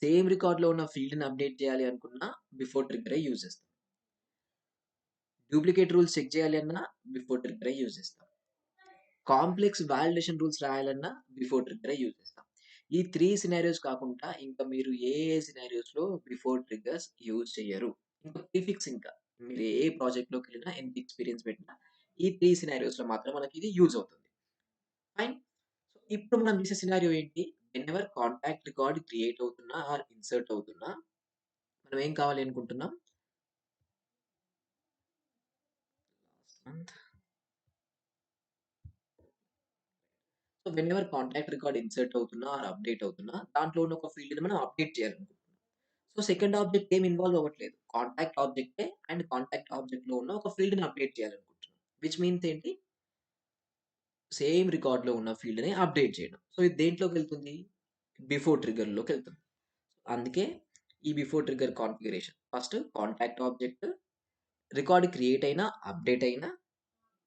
సేమ్ రికార్డ్‌లో ఉన్న ఫీల్డ్‌ని అప్డేట్ చేయాలి అనుకున్నా బిఫోర్ ట్రిగ్గరే యూజ్ చేస్తాం. డూప్లికేట్ రూల్స్ చెక్ చేయాలి అన్నా బిఫోర్ ట్రిగ్గరే యూజ్ చేస్తాం. కాంప్లెక్స్ వాలిడేషన్ రూల్స్ రాయాలన్నా బిఫోర్ ట్రిగ్గరే యూజ్ చేస్తాం. ఈ 3 సినారియోస్ కాకుండా ఇంకా మీరు ఏ సినారియోస్‌లో బిఫోర్ ట్రిగ్గర్స్ యూజ్ చెయ్యరు. ఇంకా ప్రిఫిక్స్ ఇంకా. మీరు ఏ ప్రాజెక్ట్‌లోకెళ్ళినా ఎంత ఎక్స్‌పీరియన్స్ పెట్టినా ఈ 3 సినారియోస్‌లో మాత్రం మనకిది యూజ్ అవుతుంది. ఫైన్. సో, ఇప్పుడు మనం చేసే సినారియో ఏంటి? వెనెవర్ కాంటాక్ట్ రికార్డ్ క్రియేట్ అవుతున్నా ఆర్ ఇన్సర్ట్ అవుతున్నా మనం ఏం కావాలి అనుకుంటున్నాం? Last month. So, whenever contact record insert అవుతున్నా ఆర్ అప్డేట్ అవుతున్నా దాంట్లో ఉన్న ఒక ఫీల్డ్‌ని మనం అప్డేట్ చేయాలనుకుంటున్నాం. సో, సెకండ్ ఆబ్జెక్ట్ ఏమి ఇన్వాల్వ్ అవ్వట్లేదు. కాంటాక్ట్ ఆబ్జెక్టే అండ్ కాంటాక్ట్ ఆబ్జెక్ట్‌లో ఉన్న ఒక ఫీల్డ్‌ని అప్డేట్ చేయాలనుకుంటున్నాం. విచ్ మీన్స్ ఏంటి? సేమ్ రికార్డ్‌లో ఉన్న ఫీల్డ్‌ని అప్డేట్ చేయడం. సో, ఇది దేంట్లోకెళ్తుంది? బిఫోర్ ట్రిగ్గర్‌లోకెళ్తుంది. అందుకే ఈ before trigger configuration. First contact object record create అయినా, అప్డేట్ అయినా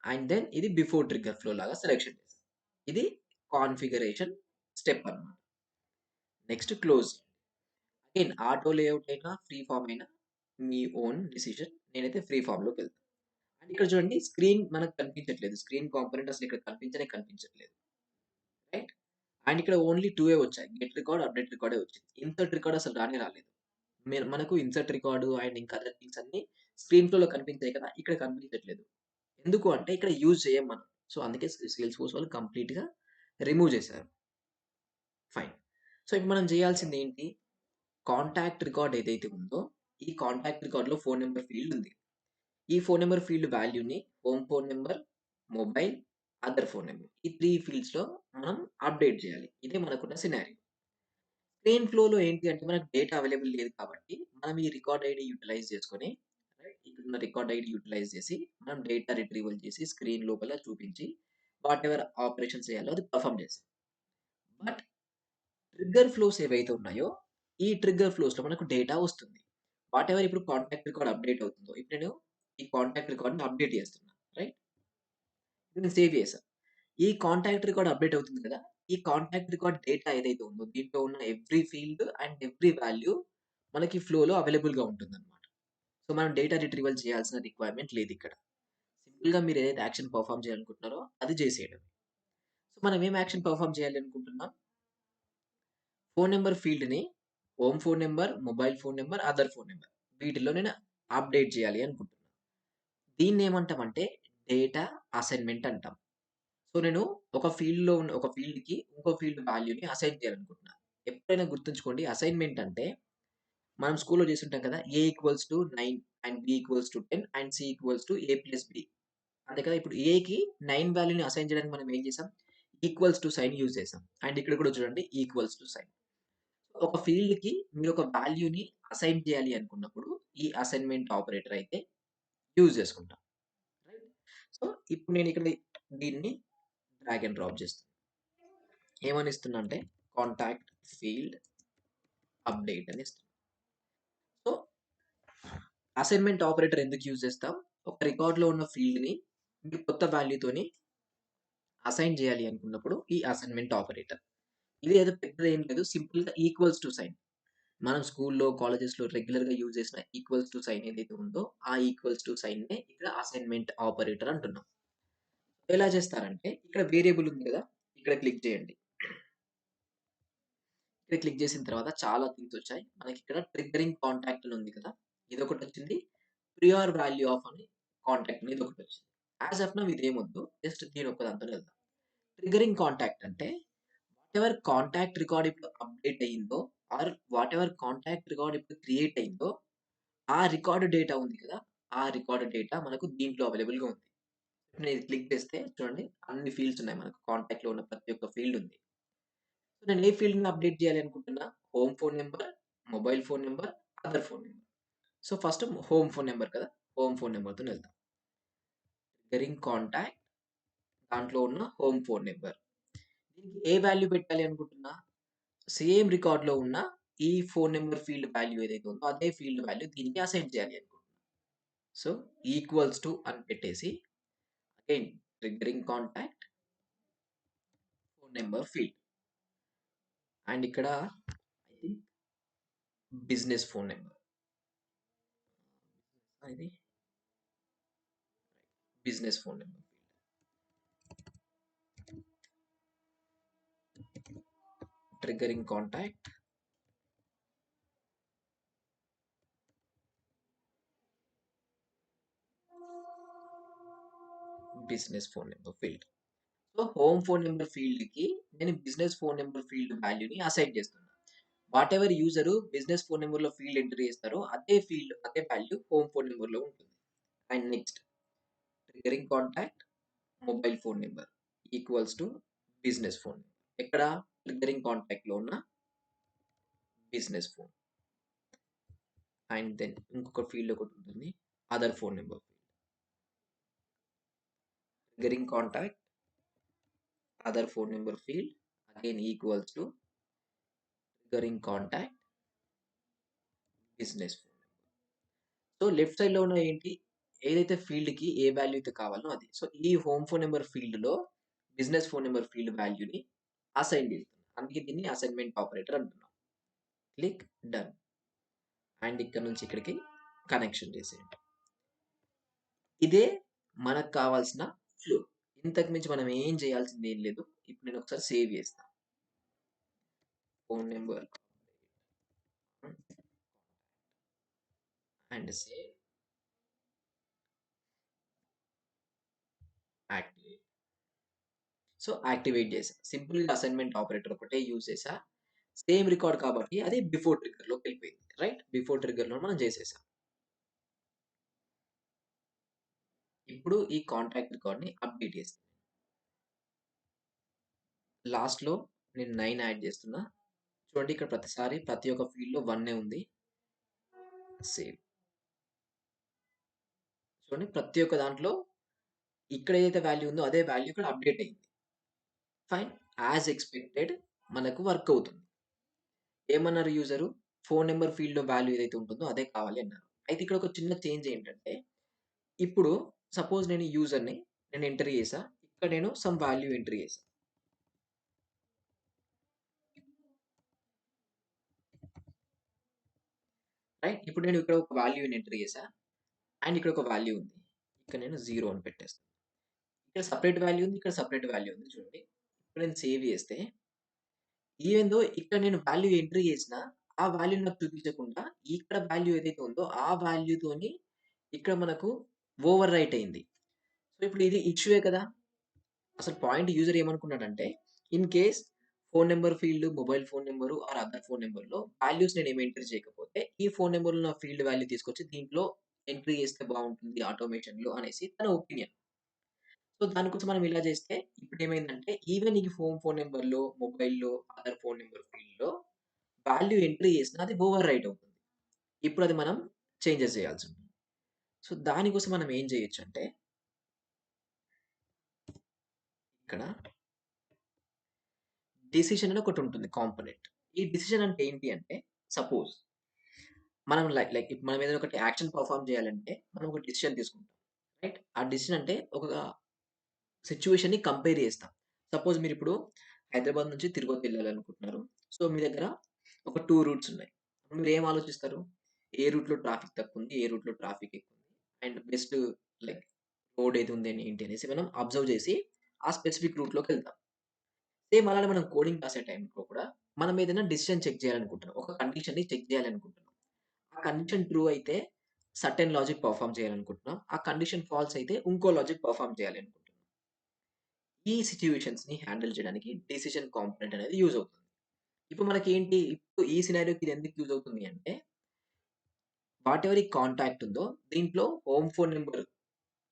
అండ్ దెన్ ఇది బిఫోర్ ట్రిగ్గర్ ఫ్లో లాగా సెలక్షన్ చేస్తాం. ఇది కాన్ఫిగరేషన్ స్టెప్ అన్నమాట. Next close. Again auto layout అయినా, ఫ్రీ ఫార్మ్ అయినా మీ ఓన్ డిసిషన్. నేనైతే ఫ్రీ ఫార్మ్‌లోకెళ్తా. అండ్ ఇక్కడ చూడండి స్క్రీన్ మనకు కనిపించట్లేదు. స్క్రీన్ కాంపోనెంట్ అసలు ఇక్కడ కనిపించట్లేదు. రైట్? అండ్ ఇక్కడ ఓన్లీ 2 వచ్చాయి. గెట్ రికార్డ్, అప్డేట్ రికార్డే వచ్చింది. ఇన్సర్ట్ రికార్డ్ అసలు రానే రాలేదు. మనకు ఇన్సర్ట్ రికార్డ్ అండ్ ఇంకా అదర్ థింగ్స్ అన్నీ స్క్రీన్ ఫ్లోలో కనిపించాయి కదా! ఇక్కడ కనిపించట్లేదు. ఎందుకు అంటే ఇక్కడ యూజ్ చేయం మనం. సో, అందుకే సేల్స్ ఫోర్స్ వాళ్ళు కంప్లీట్‌గా రిమూవ్ చేశారు. ఫైన్. సో, ఇప్పుడు మనం చేయాల్సింది ఏంటి? కాంటాక్ట్ రికార్డ్ ఏదైతే ఉందో, ఈ కాంటాక్ట్ రికార్డ్‌లో ఫోను నంబర్ ఫీల్డ్ ఉంది. ఈ ఫోను నంబర్ ఫీల్డ్ వాల్యూని home phone number, mobile, other phone number ఈ 3 ఫీల్డ్స్‌లో మనం అప్డేట్ చేయాలి. ఇదే మనకున్న సినారియో. స్క్రీన్ ఫ్లోలో ఏంటి అంటే మనకు డేటా అవైలబుల్ లేదు కాబట్టి, మనం ఈ రికార్డ్ ఐడీ యుటిలైజ్ చేసుకొని రైట్? ఇక్కడున్న రికార్డ్ ఐడీ యుటిలైజ్ చేసి, మనం డేటా రిట్రీవల్ చేసి స్క్రీన్ లోపల చూపించి, వాటెవర్ ఆపరేషన్స్ చేయాలో అది పెర్ఫార్మ్ చేస్తాం. బట్ ట్రిగ్గర్ ఫ్లోస్ ఏవైతే ఉన్నాయో, ఈ ట్రిగ్గర్ ఫ్లోస్‌లో మనకు డేటా వస్తుంది. వాటెవర్ ఇప్పుడు కాంటాక్ట్ రికార్డ్ అప్డేట్ అవుతుందో, ఇప్పుడు నేను ఈ కాంటాక్ట్ రికార్డ్‌ని అప్డేట్ చేస్తున్నా. రైట్? ఇప్పుడు నేను సేవ్ చేశా. ఈ కాంటాక్ట్ రికార్డ్ అప్డేట్ అవుతుంది కదా! ఈ కాంటాక్ట్ రికార్డ్ డేటా ఏదైతే ఉందో, దీంట్లో ఉన్న every field and every value మనకి ఫ్లోలో అవైలబుల్‌గా ఉంటుందన్నమాట. సో, మనం డేటా రిట్రీవల్ చేయాల్సిన రిక్వైర్మెంట్ లేదిక్కడ. సింపుల్‌గా మీరు ఏదైతే యాక్షన్ పెర్ఫార్మ్ చేయాలనుకుంటున్నారో అది చేసేయడమే. సో, మనం ఏం యాక్షన్ పెర్ఫార్మ్ చేయాలి అనుకుంటున్నాం? ఫోను నంబర్ ఫీల్డ్‌ని home phone number, mobile phone number, other phone number వీటిలో నేను అప్డేట్ చేయాలి అనుకుంటున్నా. దీన్నేమంటామంటే డేటా అసైన్‌మెంట్ అంటాం. సో, నేను ఒక ఫీల్డ్‌కి ఇంకో ఫీల్డ్ వాల్యూని అసైన్ చేయాలనుకుంటున్నా. ఎప్పుడైనా గుర్తుంచుకోండి అసైన్‌మెంట్ అంటే మనం స్కూల్‌లో చేసుంటాం కదా! A equals to 9 and B equals to 10 and C equals to A+B అంతే కదా! ఇప్పుడు Aకి 9 వాల్యూని అసైన్ చేయడానికి మనం ఏం చేసాం? ఈక్వల్స్ టు సైన్ యూజ్ చేసాం. అండ్ ఇక్కడ కూడా చూడండి ఈక్వల్స్ టు సైన్. ఒక ఫీల్డ్‌కి మీరు ఒక వాల్యూని అసైన్ చేయాలి అనుకున్నప్పుడు ఈ అసైన్‌మెంట్ ఆపరేటర్ అయితే యూజ్ చేసుకుంటాం. రైట్? సో, ఇప్పుడు నేనిక్కడ దీన్ని డ్రాగ్ అండ్ డ్రాప్ చేస్తున్నా. ఏమని ఇస్తున్నా అంటే కాంటాక్ట్ ఫీల్డ్ అప్డేట్ అని ఇస్తున్నా. సో, అసైన్‌మెంట్ ఆపరేటర్ ఎందుకు యూజ్ చేస్తాం? ఒక రికార్డ్‌లో ఉన్న ఫీల్డ్‌ని మీరు కొత్త వాల్యూతోని అసైన్ చేయాలి అనుకున్నప్పుడు ఈ అసైన్‌మెంట్ ఆపరేటర్. ఇది ఏదో పెద్దదేం లేదు. సింపుల్‌గా ఈక్వల్స్ టు సైన్. మనం స్కూల్‌లో, కాలేజెస్‌లో రెగ్యులర్‌గా యూజ్ చేసిన ఈక్వల్స్ టు సైన్ ఏదైతే ఉందో, ఆ ఈక్వల్స్ టు సైన్‌నే ఇక్కడ అసైన్‌మెంట్ ఆపరేటర్ అంటున్నాం. ఎలా చేస్తారంటే ఇక్కడ వేరియబుల్ ఉంది కదా! ఇక్కడ క్లిక్ చేయండి. ఇక్కడ క్లిక్ చేసిన తర్వాత చాలా థింగ్స్ వచ్చాయి. మనకిక్కడ ట్రిగ్గరింగ్ కాంటాక్ట్ అని ఉంది కదా! ఇదొకటొచ్చింది. ప్రియార్ వాల్యూ ఆఫ్ అని కాంటాక్ట్ అని ఇదొకటొచ్చింది. యాస్ ఆఫ్ నౌ ఇదేమొద్దు. జస్ట్ దీనొక్క దాంతోనే వెళ్దాం. ట్రిగ్గరింగ్ కాంటాక్ట్ అంటే వాటెవర్ కాంటాక్ట్ రికార్డ్ ఇప్పుడు అప్‌డేట్ అయిందో ఆర్ వాటెవర్ కాంటాక్ట్ రికార్డ్ ఇప్పుడు క్రియేట్ అయిందో, ఆ రికార్డ్ డేటా ఉంది కదా! ఆ రికార్డ్ డేటా మనకు దీంట్లో అవైలబుల్‌గా ఉంది. నేను ఇది క్లిక్ చేస్తే చూడండి అన్ని ఫీల్డ్స్ ఉన్నాయి మనకు. కాంటాక్ట్‌లో ఉన్న ప్రతి ఒక్క ఫీల్డ్ ఉంది. సో, నేను ఏ ఫీల్డ్‌ని అప్డేట్ చేయాలి అనుకుంటున్నా? Home phone number, mobile phone number, other phone number. So, first home phone number కదా! హోమ్ ఫోన్ నంబర్‌తోని వెళ్దాం. ట్రిగ్గరింగ్ కాంటాక్ట్ దాంట్లో ఉన్న హోమ్ ఫోన్ నంబర్. దీనికి ఏ వాల్యూ పెట్టాలి అనుకుంటున్నా? సేమ్ రికార్డ్‌లో ఉన్న ఈ ఫోన్ నంబర్ ఫీల్డ్ వాల్యూ ఏదైతే ఉందో అదే ఫీల్డ్ వాల్యూ దీనికి అసైన్ చేయాలి అనుకుంటున్నా. సో, ఈక్వల్స్ టు అని పెట్టేసి again triggering contact phone number field and ఇక్కడ I think business phone number. ఇది business phone number field. Triggering contact business phone number field. So, home phone number ఫీల్డ్‌కి నేను business phone number field వాల్యూని assign చేస్తున్నా. Whatever user business phone నంబర్‌లో field enter చేస్తారో అదే value home phone నంబర్‌లో ఉంటుంది. And next triggering contact mobile phone number equals to business phone. ఎక్కడ ట్రిగ్గరింగ్ కాంటాక్ట్‌లో ఉన్న బిజినెస్ ఫోన్. అండ్ దెన్ ఇంకొక ఫీల్డ్ ఒకటుంటుంది. Other phone number. Triggering contact other phone number field again equals to triggering contact business phone. So, left సైడ్‌లో ఉన్న ఏంటి? ఏదైతే ఫీల్డ్‌కి ఏ వాల్యూ అయితే కావాలో అది. సో, ఈ హోమ్ ఫోన్ నంబర్ ఫీల్డ్‌లో బిజినెస్ ఫోన్ నంబర్ ఫీల్డ్ వాల్యూని అసైన్ చేస్తున్నా. అందుకే దీన్ని అసైన్‌మెంట్ ఆపరేటర్ అంటున్నాం. Click done. అండ్ ఇక్కడ నుంచి ఇక్కడికి కనెక్షన్ చేసేయండి. ఇదే మనకు కావాల్సిన ఫ్లో. ఇంతకు మించి మనం ఏం చేయాల్సింది ఏం లేదు. ఇప్పుడు నేను ఒకసారి సేవ్ చేస్తా. Phone number and save activate. So, activate చేశా. సింపుల్‌గా అసైన్‌మెంట్ ఆపరేటర్ ఒకటే యూజ్ చేశా. సేమ్ రికార్డ్ కాబట్టి అది బిఫోర్ ట్రిగ్గర్‌లోకెళ్ళిపోయింది. రైట్? బిఫోర్ ట్రిగ్గర్‌లో మనం చేసేసాం. ఇప్పుడు ఈ కాంటాక్ట్ రికార్డ్‌ని అప్డేట్ చేస్తా. లాస్ట్‌లో నేను 9 యాడ్ చేస్తున్నా. చూడండి ఇక్కడ ప్రతి ఒక్క ఫీల్డ్‌లో 1 ఉంది. సేవ్. చూడండి ప్రతి ఒక్క దాంట్లో ఇక్కడ ఏదైతే వాల్యూ ఉందో అదే వాల్యూ ఇక్కడ అప్డేట్ అయింది. ఫైన్. యాస్ ఎక్స్‌పెక్టెడ్ మనకు వర్క్ అవుతుంది. ఏమన్నారు యూజరు? ఫోన్ నంబర్ ఫీల్డ్‌లో వాల్యూ ఏదైతే ఉంటుందో అదే కావాలి అన్నారు. అయితే ఇక్కడ ఒక చిన్న చేంజ్ ఏంటంటే, ఇప్పుడు సపోజ్ నేను యూజర్‌ని ఎంటర్ చేశా. ఇక్కడ నేను సమ్ వాల్యూ ఎంటర్ చేశా. రైట్? ఇప్పుడు నేను ఇక్కడ ఒక వాల్యూని ఎంటర్ చేశా. అండ్ ఇక్కడ ఒక వాల్యూ ఉంది. ఇక్కడ నేను 0 అని పెట్టేస్తాను. ఇక్కడ సెపరేట్ వాల్యూ ఉంది. ఇక్కడ సెపరేట్ వాల్యూ ఉంది చూడండి. ఇప్పుడు నేను సేవ్ చేస్తే ఈవెన్ దో ఇక్కడ నేను వాల్యూ ఎంట్రీ చేసినా, ఆ వాల్యూ నాకు చూపించకుండా ఇక్కడ వాల్యూ ఏదైతే ఉందో ఆ వాల్యూతోని ఇక్కడ మనకు ఓవర్ రైట్ అయింది. సో, ఇప్పుడు ఇది ఇష్యూయే కదా! అసలు పాయింట్ యూజర్ ఏమనుకున్నాడంటే, in case phone number field, mobile phone number or other phone నంబర్‌లో వాల్యూస్ నేనేమి ఎంటర్ చేయకపోతే, ఈ ఫోను నంబర్‌లో నా ఫీల్డ్ వాల్యూ తీసుకొచ్చి దీంట్లో ఎంట్రీ చేస్తే బావుంటుంది ఆటోమేషన్‌లో అనేసి తన ఒపీనియన్. సో, దానికోసం మనం ఇలా చేస్తే ఇప్పుడేమైందంటే, ఈవెన్ ఈ ఫోను నంబర్‌లో, మొబైల్‌లో, అదర్ ఫోను నంబర్ ఫీల్డ్‌లో వాల్యూ ఎంట్రీ చేసినా అది ఓవర్ రైట్ అవుతుంది. ఇప్పుడది మనం చేంజెస్ చేయాల్సుంటుంది. సో, దానికోసం మనం ఏం చేయొచ్చంటే, ఇక్కడ డెసిషన్ అని ఒకటుంటుంది కాంపోనెంట్. ఈ డెసిషన్ అంటే ఏంటి అంటే, సపోజ్ మనం లైక్ లైక్ ఇప్పుడు మనం ఏదైనా ఒకటి యాక్షన్ పెర్ఫార్మ్ చేయాలంటే, మనం ఒక డెసిషన్ తీసుకుంటాం. రైట్? ఆ డెసిషన్ అంటే ఒక సిట్యుయేషన్‌ని కంపేర్ చేస్తాం. సపోజ్ మీరిప్పుడు హైదరాబాద్ నుంచి తిరుపతి వెళ్ళాలనుకుంటున్నారు. సో, మీ దగ్గర ఒక 2 రూట్స్ ఉన్నాయి. మీరేం ఆలోచిస్తారు? ఏ రూట్‌లో ట్రాఫిక్ తక్కువుంది? ఏ రూట్‌లో ట్రాఫిక్ ఎక్కువుంది? అండ్ బెస్ట్ లైక్ రోడ్ ఏది ఉంది అని ఏంటి అనేసి మనం అబ్జర్వ్ చేసి, ఆ స్పెసిఫిక్ రూట్‌లోకెళ్తాం. సేమ్ అలానే మనం కోడింగ్ రాసే టైంలో కూడా మనం ఏదైనా డెసిషన్ చెక్ చేయాలనుకుంటున్నాం. ఒక కండిషన్‌ని చెక్ చేయాలనుకుంటున్నాం. ఆ కండిషన్ ట్రూ అయితే సర్టెన్ లాజిక్ పెర్ఫార్మ్ చేయాలనుకుంటున్నాం. ఆ కండిషన్ ఫాల్స్ అయితే ఇంకో లాజిక్ పెర్ఫార్మ్ చేయాలి అనుకుంటున్నాం. ఈ సిట్యుయేషన్స్‌ని హ్యాండిల్ చేయడానికి డెసిషన్ కాంపోనెంట్ అనేది యూజ్ అవుతుంది. ఇప్పుడు మనకేంటి ఇప్పుడు ఈ సినారియోకి ఇది ఎందుకు యూజ్ అవుతుంది అంటే, వాటెవర్ ఈ కాంటాక్ట్ ఉందో దీంట్లో home phone number,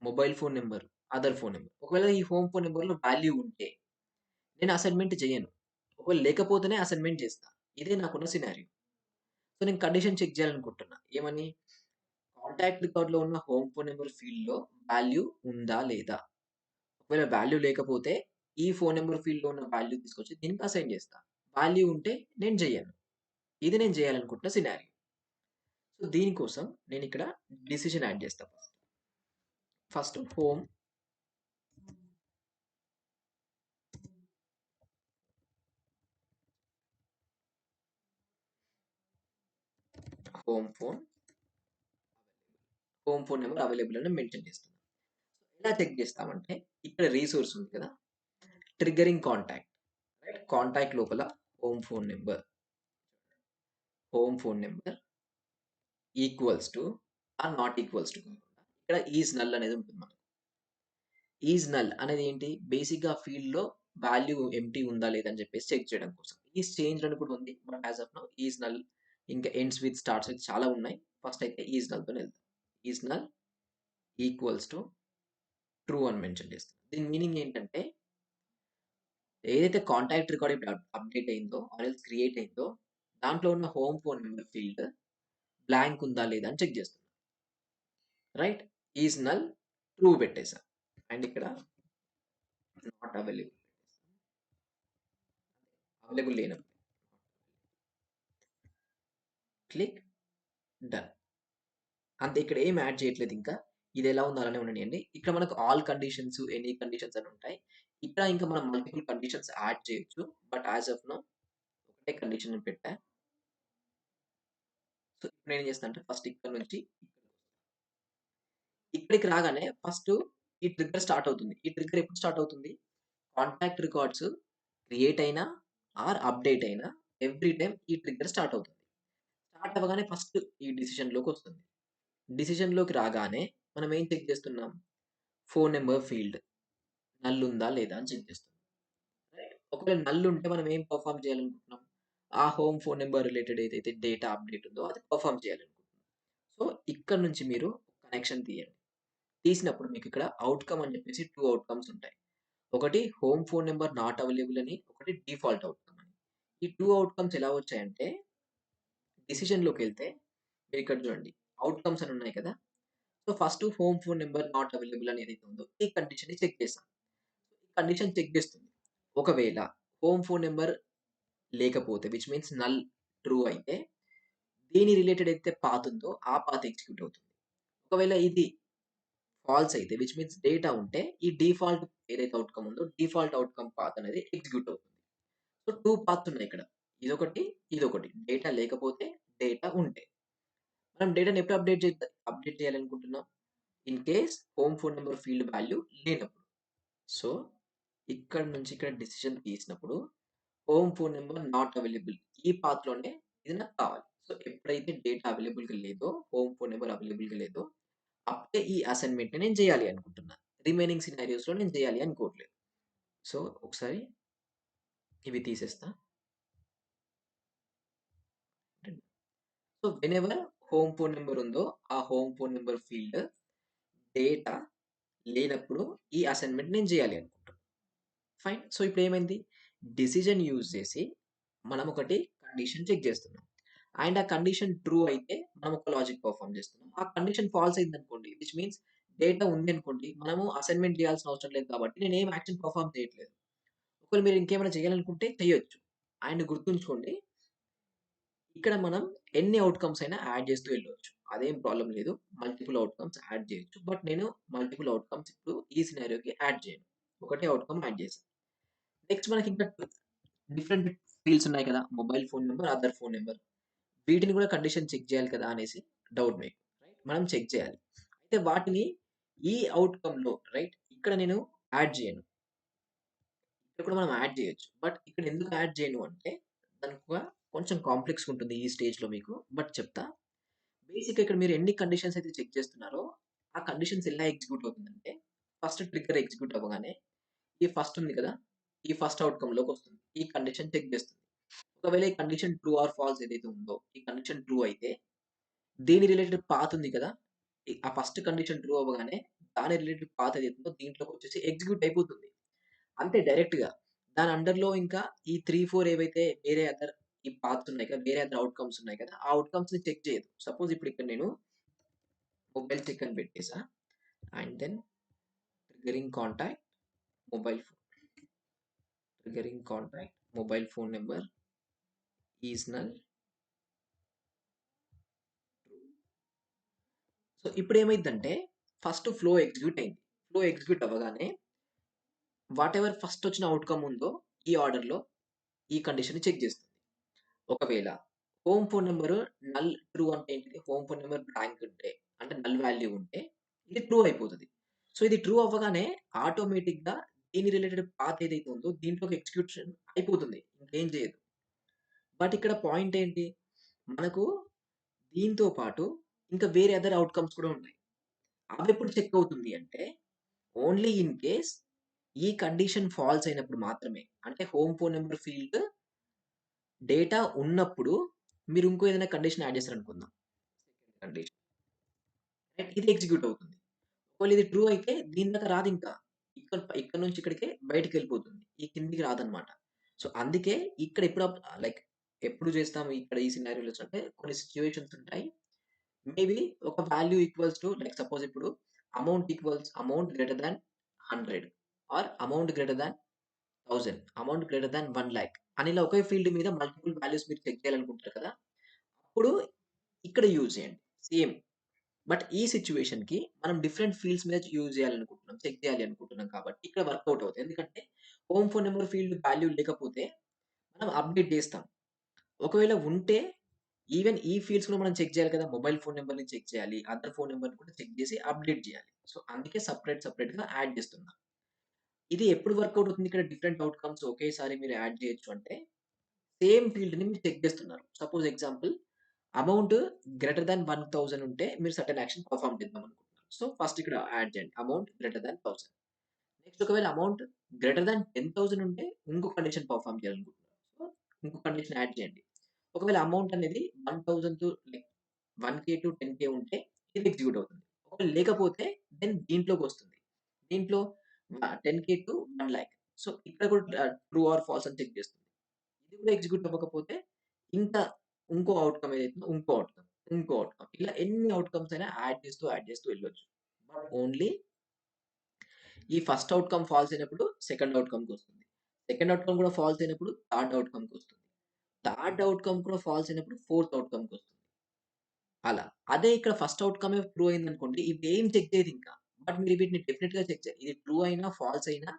mobile phone number, other phone number. ఒకవేళ ఈ హోమ్ ఫోన్ నంబర్‌లో వాల్యూ ఉంటే నేను అసైన్‌మెంట్ చేయను. ఒకవేళ లేకపోతేనే అసైన్‌మెంట్ చేస్తా. ఇదే నాకున్న సినారియో. సో, నేను కండిషన్ చెక్ చేయాలనుకుంటున్నా. ఏమని? కాంటాక్ట్ రికార్డ్‌లో ఉన్న హోమ్ ఫోన్ నంబర్ ఫీల్డ్‌లో వాల్యూ ఉందా? లేదా? ఒకవేళ వాల్యూ లేకపోతే ఈ ఫోన్ నంబర్ ఫీల్డ్‌లో ఉన్న వాల్యూ తీసుకొచ్చి దీనికి అసైన్ చేస్తా. వాల్యూ ఉంటే నేను చెయ్యను. ఇది నేను చేయాలనుకుంటున్న సినారియో. సో, దీనికోసం నేనిక్కడ డెసిషన్ యాడ్ చేస్తా first. First home phone, home phone number available అని మెన్షన్ చేస్తున్నా. ఎలా చెక్ చేస్తామంటే ఇక్కడ రిసోర్స్ ఉంది కదా! Triggering contact. రైట్? కాంటాక్ట్ లోపల home phone number, home phone number equals to or not equals to కాకుండా ఇక్కడ ఈస్ నల్ అనేది ఉంటుంది మనకు. ఈస్ నల్ అనేది ఏంటి? బేసిక్‌గా ఫీల్డ్‌లో వాల్యూ ఎంప్టీ ఉందా లేదా అని చెప్పేసి చెక్ చేయడం కోసం. ఈస్ చేంజ్డ్ అని కూడా ఉంది. But as of now is null ఇంకా ఎండ్స్ విత్, స్టార్ట్స్ విత్ చాలా ఉన్నాయి. ఫస్ట్ అయితే ఈస్ నల్‌తోని వెళ్దాం. Is null equals to true అని మెన్షన్ చేస్తాం. దీని మీనింగ్ ఏంటంటే ఏదైతే కాంటాక్ట్ రికార్డ్ ఇప్పుడు అప్‌డేట్ అయిందో ఆర్ ఎల్స్ క్రియేట్ అయిందో దాంట్లో ఉన్న home phone number field blank ఉందా లేదా అని చెక్ చేస్తున్నా. రైట్? ఈస్ నల్ ట్రూ పెట్టేసా. అండ్ ఇక్కడ నాట్ అవైలబుల్. అవైలబుల్ లేనప్పుడు క్లిక్ డన్. అంతే, ఇక్కడ ఏం యాడ్ చేయట్లేదు ఇంకా. ఇదెలా ఉందో అలానే ఉండనియండి. ఇక్కడ మనకు ఆల్ కండిషన్స్, ఎనీ కండిషన్స్ అని ఉంటాయి. ఇక్కడ ఇంకా మనం మల్టిపుల్ కండిషన్స్ యాడ్ చేయొచ్చు. బట్ యాస్ ఆఫ్ నౌ ఒకటే కండిషన్ నేను పెట్టా. సో, ఇప్పుడు నేనేం చేస్తా అంటే ఫస్ట్ ఇక్కడ నుంచి ఇక్కడికి రాగానే ఫస్ట్ ఈ ట్రిగ్గర్ స్టార్ట్ అవుతుంది. ఈ ట్రిగ్గర్ ఎప్పుడు స్టార్ట్ అవుతుంది? కాంటాక్ట్ రికార్డ్స్ క్రియేట్ అయినా ఆర్ అప్‌డేట్ అయినా ఎవ్రీ టైమ్ ఈ ట్రిగ్గర్ స్టార్ట్ అవుతుంది. స్టార్ట్ అవ్వగానే ఫస్ట్ ఈ డెసిషన్‌లోకొస్తుంది. డెసిషన్‌లోకి రాగానే మనం ఏం చెక్ చేస్తున్నాం? ఫోన్ నంబర్ ఫీల్డ్ నల్ ఉందా? లేదా? అని చెక్ చేస్తున్నాం. రైట్? ఒకవేళ నల్ ఉంటే మనం ఏం పెర్ఫార్మ్ చేయాలనుకుంటున్నాం? ఆ హోమ్ ఫోన్ నంబర్ రిలేటెడ్ ఏదైతే డేటా అప్‌డేట్ ఉందో అది పెర్ఫార్మ్ చేయాలనుకుంటున్నాం. సో, ఇక్కడ నుంచి మీరు కనెక్షన్ తీయండి. తీసినప్పుడు మీకిక్కడ ఔట్‌కమ్ అని చెప్పేసి 2 ఔట్‌కమ్స్ ఉంటాయి. ఒకటి home phone number not available అని, ఒకటి డిఫాల్ట్ ఔట్‌కమ్ అని. ఈ 2 ఔట్‌కమ్స్ ఎలా వచ్చాయంటే డెసిషన్‌లోకెళ్తే మీరిక్కడ చూడండి. ఔట్‌కమ్స్ అని ఉన్నాయి కదా! So, first home phone number not available అని ఏదైతే ఉందో ఈ కండిషన్‌ని చెక్ చేసాం. ఈ కండిషన్ చెక్ చేస్తుంది. ఒకవేళ హోమ్ ఫోన్ నంబర్ లేకపోతే విచ్ మీన్స్ నల్ ట్రూ అయితే దేని రిలేటెడ్ అయితే పాత్ ఉందో ఆ పాత్ ఎగ్జిక్యూట్ అవుతుంది. ఒకవేళ ఇది ఫాల్స్ అయితే విచ్ మీన్స్ డేటా ఉంటే ఈ డిఫాల్ట్ ఏదైతే ఔట్‌కమ్ ఉందో డిఫాల్ట్ ఔట్‌కమ్ పాత్ అనేది ఎగ్జిక్యూట్ అవుతుంది. సో, 2 పాత్స్ ఉన్నాయి ఇక్కడ. ఇదొకటి, ఇదొకటి. డేటా లేకపోతే, డేటా ఉంటే. మనం డేటాని ఎప్పుడు అప్‌డేట్ చేయాలనుకుంటున్నాం? In case home phone number field value లేనప్పుడు. సో, ఇక్కడ నుంచి ఇక్కడ డెసిషన్ తీసినప్పుడు home phone number not available. ఈ పాత్‌లోనే ఇది నాకు కావాలి. సో, ఎప్పుడైతే డేటా అవైలబుల్‌గా లేదో, హోమ్ ఫోన్ నెంబర్ అవైలబుల్‌గా లేదో, అప్పుడే ఈ అసైన్‌మెంట్‌ని నేను చేయాలి అనుకుంటున్నా. రిమైనింగ్ సినారియోస్‌లో నేను చేయాలి అనుకోవట్లేదు. సో, ఒకసారి ఇవి తీసేస్తా. So, whenever home phone number ఉందో, ఆ home phone number field data లేనప్పుడు ఈ అసైన్‌మెంట్ నేను చేయాలి అనుకుంటున్నా. ఫైన్. సో, ఇప్పుడేమైంది? డెసిషన్ యూజ్ చేసి మనం ఒకటి కండిషన్ చెక్ చేస్తున్నాం. అండ్ ఆ కండిషన్ ట్రూ అయితే మనం ఒక లాజిక్ పెర్ఫార్మ్ చేస్తున్నాం. ఆ కండిషన్ ఫాల్స్ అయిందనుకోండి, విచ్ మీన్స్ డేటా ఉంది అనుకోండి, మనము అసైన్‌మెంట్ చేయాల్సిన అవసరం లేదు కాబట్టి నేనేం యాక్షన్ పెర్ఫార్మ్ చేయట్లేదు. ఒకవేళ మీరు ఇంకేమైనా చేయాలనుకుంటే చేయొచ్చు. అండ్ గుర్తుంచుకోండి, ఇక్కడ మనం ఎన్ని ఔట్‌కమ్స్ అయినా యాడ్ చేస్తూ వెళ్ళొచ్చు. అదేం ప్రాబ్లమ్ లేదు. మల్టిపుల్ ఔట్‌కమ్స్ యాడ్ చేయొచ్చు. బట్ నేను మల్టిపుల్ ఔట్‌కమ్స్ ఇప్పుడు ఈ సినారియోకి యాడ్ చేయను. ఒకటే ఔట్‌కమ్ యాడ్ చేశా. నెక్స్ట్ మనకి ఇంకా డిఫరెంట్ ఫీల్డ్స్ ఉన్నాయి కదా! Mobile phone number, other phone number. వీటిని కూడా కండిషన్ చెక్ చేయాలి కదా! అనేసి డౌట్ మీకు. రైట్? మనం చెక్ చేయాలి. అయితే వాటిని ఈ ఔట్‌కమ్‌లో రైట్? ఇక్కడ నేను యాడ్ చేయను. ఇక్కడ కూడా మనం యాడ్ చేయొచ్చు. బట్ ఇక్కడ ఎందుకు యాడ్ చేయను అంటే దానికొక కొంచెం కాంప్లెక్స్‌గా ఉంటుంది ఈ స్టేజ్‌లో మీకు. బట్ చెప్తా. బేసిక్‌గా ఇక్కడ మీరు ఎన్ని కండిషన్స్ అయితే చెక్ చేస్తున్నారో, ఆ కండిషన్స్ ఎలా ఎగ్జిక్యూట్ అవుతుందంటే, ఫస్ట్ ట్రిగ్గర్ ఎగ్జిక్యూట్ అవ్వగానే, ఈ ఫస్ట్ ఉంది కదా! ఈ ఫస్ట్ ఔట్‌కమ్‌లోకొస్తుంది. ఈ కండిషన్ చెక్ చేస్తుంది. ఒకవేళ ఈ కండిషన్ ట్రూ ఆర్ ఫాల్స్ ఏదైతే ఉందో, ఈ కండిషన్ ట్రూ అయితే, దీని రిలేటెడ్ పాత్ ఉంది కదా! ఆ ఫస్ట్ కండిషన్ ట్రూ అవ్వగానే, దాని రిలేటెడ్ పాత్ ఏదైతే ఉందో దీంట్లోకొచ్చేసి ఎగ్జిక్యూట్ అయిపోతుంది. అంతే డైరెక్ట్‌గా. దాని అండర్‌లో ఇంకా ఈ 3, 4 ఏవైతే వేరే అదర్ ఈ పాత్స్ ఉన్నాయి కదా! వేరే అదర్ ఔట్‌కమ్స్ ఉన్నాయి కదా! ఆ ఔట్‌కమ్స్‌ని చెక్ చేయదు. సపోజ్ ఇప్పుడు ఇక్కడ నేను మొబైల్ చెక్ అని పెట్టేసా. And then triggering contact mobile phone. Triggering contact mobile phone number is null true. So, ఇప్పుడేమైద్దంటే ఫస్ట్ ఫ్లో ఎగ్జిక్యూట్ అయింది. ఫ్లో ఎగ్జిక్యూట్ అవ్వగానే వాటెవర్ ఫస్ట్ వచ్చిన ఔట్‌కమ్ ఉందో ఈ ఆర్డర్‌లో ఈ కండిషన్‌ని చెక్ చేస్తుంది. ఒకవేళ home phone number null true అంటే ఏంటిది? హోమ్ ఫోన్ నంబర్ బ్లాంక్ ఉంటే అంటే నల్ వాల్యూ ఉంటే ఇది ట్రూ అయిపోతది. సో, ఇది ట్రూ అవ్వగానే ఆటోమేటిక్‌గా దీని రిలేటెడ్ పాత్ ఏదైతే ఉందో దీంట్లోకి ఎగ్జిక్యూషన్ అయిపోతుంది. ఇంకేం చేయదు. బట్ ఇక్కడ పాయింట్ ఏంటి? మనకు దీంతో పాటు ఇంకా వేరే అదర్ ఔట్‌కమ్స్ కూడా ఉన్నాయి. అవెప్పుడు చెక్ అవుతుంది అంటే, ఓన్లీ ఇన్ కేస్ ఈ కండిషన్ ఫాల్స్ అయినప్పుడు మాత్రమే. అంటే home phone number field data ఉన్నప్పుడు మీరు ఇంకో ఏదైనా కండిషన్ యాడ్ చేశారనుకుందాం. Condition right? ఇది ఎగ్జిక్యూట్ అవుతుంది. ఒకవేళ ఇది ట్రూ అయితే దీని దాకా రాదింకా. ఇక్కడ నుంచి ఇక్కడికే బయటికెళ్ళిపోతుంది. ఈ కిందికి రాదన్నమాట. సో, అందుకే ఇక్కడ ఎప్పుడు లైక్ ఎప్పుడు చేస్తాము ఇక్కడ ఈ సినారియో‌లోస్ అంటే కొన్ని సిట్యుయేషన్స్ ఉంటాయి. మేబీ ఒక value equals to like suppose ఇప్పుడు amount greater than 100 or amount greater than 1000 amount greater than 1,00,000 అని ఇలా ఒకే ఫీల్డ్ మీద మల్టిపుల్ వాల్యూస్ మీరు చెక్ చేయాలనుకుంటారు కదా! అప్పుడు ఇక్కడ యూజ్ చేయండి. సేమ్. బట్ ఈ సిట్యుయేషన్‌కి మనం డిఫరెంట్ ఫీల్డ్స్ మీద యూజ్ చేయాలనుకుంటున్నాం. చెక్ చేయాలి అనుకుంటున్నాం కాబట్టి ఇక్కడ వర్కౌట్ అవుతాయి. ఎందుకంటే home phone number field value లేకపోతే మనం అప్‌డేట్ చేస్తాం. ఒకవేళ ఉంటే ఈవెన్ ఈ ఫీల్డ్స్ కూడా మనం చెక్ చేయాలి కదా! మొబైల్ ఫోన్ నంబర్‌ని చెక్ చేయాలి. అదర్ ఫోన్ నంబర్‌ని కూడా చెక్ చేసి అప్‌డేట్ చేయాలి. సో, అందుకే సెపరేట్‌గా యాడ్ చేస్తున్నా. ఇది ఎప్పుడు వర్కౌట్ అవుతుంది ఇక్కడ డిఫరెంట్ ఔట్‌కమ్స్ ఒకేసారి మీరు యాడ్ చేయొచ్చు అంటే సేమ్ ఫీల్డ్‌ని మీరు చెక్ చేస్తున్నారు. Suppose example amount greater than 1000 ఉంటే మీరు సర్టెన్ యాక్షన్ పెర్ఫార్మ్ చేద్దాం అనుకుంటున్నారు. సో, ఫస్ట్ ఇక్కడ యాడ్ చేయండి. Amount greater than 1000. నెక్స్ట్ ఒకవేళ అమౌంట్ గ్రేటర్ థాన్ 10,000 ఉంటే ఇంకో కండిషన్ పెర్ఫార్మ్ చేయాలనుకుంటున్నారు. సో, ఇంకో కండిషన్ యాడ్ చేయండి. ఒకవేళ అమౌంట్ అనేది 1000 టు లైక్ 1,000 టు 10,000 ఉంటే ఇది ఎగ్జిక్యూట్ అవుతుంది. ఒకవేళ లేకపోతే దెన్ దీంట్లోకొస్తుంది. దీంట్లో 10,000 టు 1,00,000. సో, ఇక్కడ కూడా ట్రూ ఆర్ ఫాల్స్ అని చెక్ చేస్తుంది. ఇది కూడా ఎగ్జిక్యూట్ అవ్వకపోతే ఇంకా ఇంకో ఔట్‌కమ్ ఏదైతే ఉందో ఇంకో ఔట్‌కమ్. ఇలా ఎన్ని ఔట్‌కమ్స్ అయినా యాడ్ చేస్తూ వెళ్ళొచ్చు. బట్ ఓన్లీ ఈ ఫస్ట్ ఔట్‌కమ్ ఫాల్స్ అయినప్పుడు సెకండ్ ఔట్‌కమ్‌కొస్తుంది. సెకండ్ ఔట్‌కమ్ కూడా ఫాల్స్ అయినప్పుడు థర్డ్ ఔట్‌కమ్‌కొస్తుంది. థర్డ్ ఔట్‌కమ్ కూడా ఫాల్స్ అయినప్పుడు ఫోర్త్ ఔట్‌కమ్‌కొస్తుంది. అలా. అదే ఇక్కడ ఫస్ట్ ఔట్‌కమే ట్రూ అయిందనుకోండి ఇవేం చెక్ చేయదింకా. బట్ మీరు వీటిని డెఫినిట్‌గా చెక్ చేయాలి. ఇది ట్రూ అయినా, ఫాల్స్ అయినా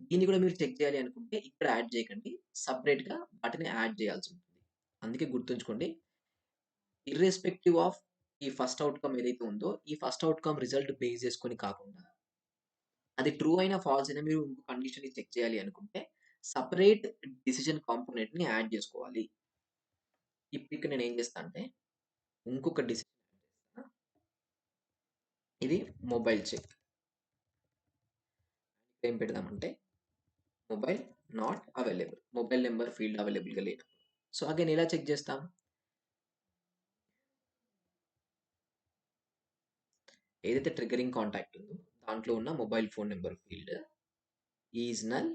దీన్ని కూడా మీరు చెక్ చేయాలి అనుకుంటే ఇక్కడ యాడ్ చేయకండి. సెపరేట్‌గా వాటిని యాడ్ చేయాల్సుంటుంది. అందుకే గుర్తుంచుకోండి. ఇర్రెస్పెక్టివ్ ఆఫ్ ఈ ఫస్ట్ అవుట్‌కమ్ ఏదైతే ఉందో, ఈ ఫస్ట్ అవుట్‌కమ్ రిజల్ట్ బేస్ చేసుకొని కాకుండా, అది ట్రూ అయినా, ఫాల్స్ అయినా మీరు ఇంకో కండిషన్‌ని చెక్ చేయాలి అనుకుంటే, సెపరేట్ డెసిషన్ కాంపోనెంట్‌ని యాడ్ చేసుకోవాలి. ఇప్పుడు ఇక్కడ నేనేం చేస్తా అంటే, ఇంకొక డెసిషన్ యాడ్ చేస్తా. ఇది మొబైల్ చెక్. ఏం పెడదామంటే, mobile not available. Mobile number field అవైలబుల్‌గా లేదు. సో, అగైన్ ఎలా చెక్ చేస్తాం? ఏదైతే ట్రిగ్గరింగ్ కాంటాక్ట్ ఉందో, దాంట్లో ఉన్న mobile phone number field is null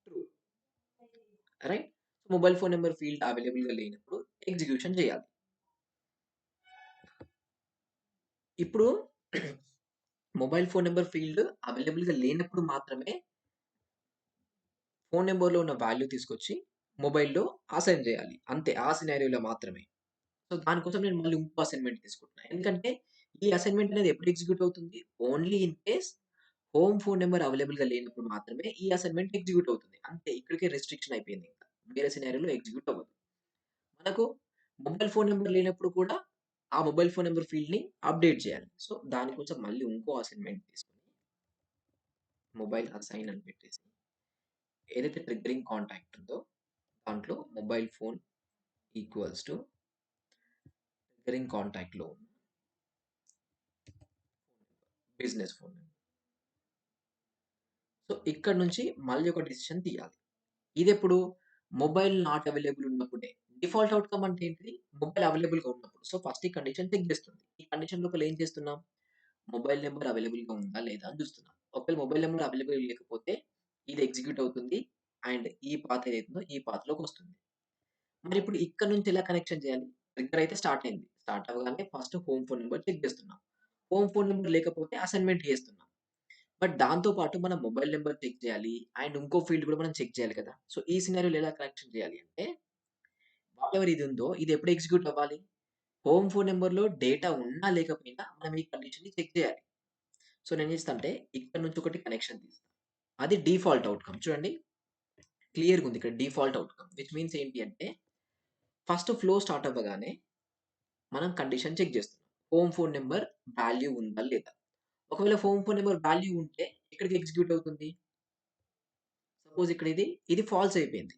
true. Right? Mobile phone number field అవైలబుల్‌గా లేనప్పుడు ఎగ్జిక్యూషన్ చేయాలి. ఇప్పుడు మొబైల్ ఫోన్ నంబర్ ఫీల్డ్ అవైలబుల్‌గా లేనప్పుడు మాత్రమే ఫోన్ నంబర్‌లో ఉన్న వాల్యూ తీసుకొచ్చి మొబైల్‌లో అసైన్ చేయాలి. అంతే. ఆ సినారియోలో మాత్రమే. సో, దానికోసం నేను మళ్ళీ ఇంకో అసైన్‌మెంట్ తీసుకుంటున్నా. ఎందుకంటే, ఈ అసైన్‌మెంట్ అనేది ఎప్పుడు ఎగ్జిక్యూట్ అవుతుంది? Only in case home phone number అవైలబుల్‌గా లేనప్పుడు మాత్రమే ఈ అసైన్‌మెంట్ ఎగ్జిక్యూట్ అవుతుంది. అంతే. ఇక్కడికే రిస్ట్రిక్షన్ అయిపోయింది ఇంకా. వేరే సినారియోలో ఎగ్జిక్యూట్ అవ్వదు. మనకు మొబైల్ ఫోన్ నంబర్ లేనప్పుడు కూడా ఆ మొబైల్ ఫోన్ నంబర్ ఫీల్డ్‌ని అప్డేట్ చేయాలి. సో, దానికోసం మళ్ళీ ఇంకో అసైన్‌మెంట్ తీసుకొని మొబైల్ అసైన్ అని పెట్టేసి ఏదైతే ట్రిగ్గరింగ్ కాంటాక్ట్ ఉందో దాంట్లో mobile phone equals to triggering కాంటాక్ట్‌లో బిజినెస్ ఫోన్ నంబర్. సో, ఇక్కడ నుంచి మళ్ళీ ఒక డెసిషన్ తీయాలి. ఇదెప్పుడు? మొబైల్ నాట్ అవైలబుల్ ఉన్నప్పుడే. డిఫాల్ట్ అవుట్‌కమ్ అంటే ఏంటిది? మొబైల్ అవైలబుల్‌గా ఉన్నప్పుడు. సో, ఫస్ట్ ఈ కండిషన్ చెక్ చేస్తుంది. ఈ కండిషన్ లోపల ఏం చేస్తున్నాం? మొబైల్ నంబర్ అవైలబుల్‌గా ఉందా? లేదా? అని చూస్తున్నాం. ఒకవేళ మొబైల్ నంబర్ అవైలబుల్ లేకపోతే ఇది ఎగ్జిక్యూట్ అవుతుంది. అండ్ ఈ పాత్ ఏదైతుందో ఈ పాత్‌లోకొస్తుంది. మరిప్పుడు ఇక్కడ నుంచి ఎలా కనెక్షన్ చేయాలి? ట్రిగ్గర్ అయితే స్టార్ట్ అయింది. స్టార్ట్ అవ్వగానే first home phone number check చేస్తున్నాం. హోమ్ ఫోన్ నంబర్ లేకపోతే అసైన్‌మెంట్ చేస్తున్నాం. బట్ దాంతో పాటు మన మొబైల్ నంబర్ చెక్ చేయాలి. అండ్ ఇంకో ఫీల్డ్ కూడా మనం చెక్ చేయాలి కదా! సో, ఈ సినారియోలో ఎలా కనెక్షన్ చేయాలి అంటే, వాటెవర్ ఇది ఉందో ఇది ఎప్పుడు ఎగ్జిక్యూట్ అవ్వాలి? హోమ్ ఫోన్ నంబర్‌లో డేటా ఉన్నా లేకపోయినా మనం ఈ కండిషన్‌ని చెక్ చేయాలి. సో, నేనేం చేస్తా అంటే ఇక్కడ నుంచి ఒకటి కనెక్షన్ తీస్తా. అది డిఫాల్ట్ అవుట్‌కమ్. చూడండి క్లియర్‌గా ఉంది ఇక్కడ డిఫాల్ట్ అవుట్‌కమ్. విచ్ మీన్స్ ఏంటి అంటే ఫస్ట్ ఫ్లో స్టార్ట్ అవ్వగానే మనం కండిషన్ చెక్ చేస్తున్నాం. హోమ్ ఫోన్ నంబర్ వాల్యూ ఉందా లేదా? ఒకవేళ హోమ్ ఫోన్ నంబర్ వాల్యూ ఉంటే ఎక్కడికి ఎగ్జిక్యూట్ అవుతుంది? సపోజ్ ఇక్కడ ఇది ఫాల్స్ అయిపోయింది.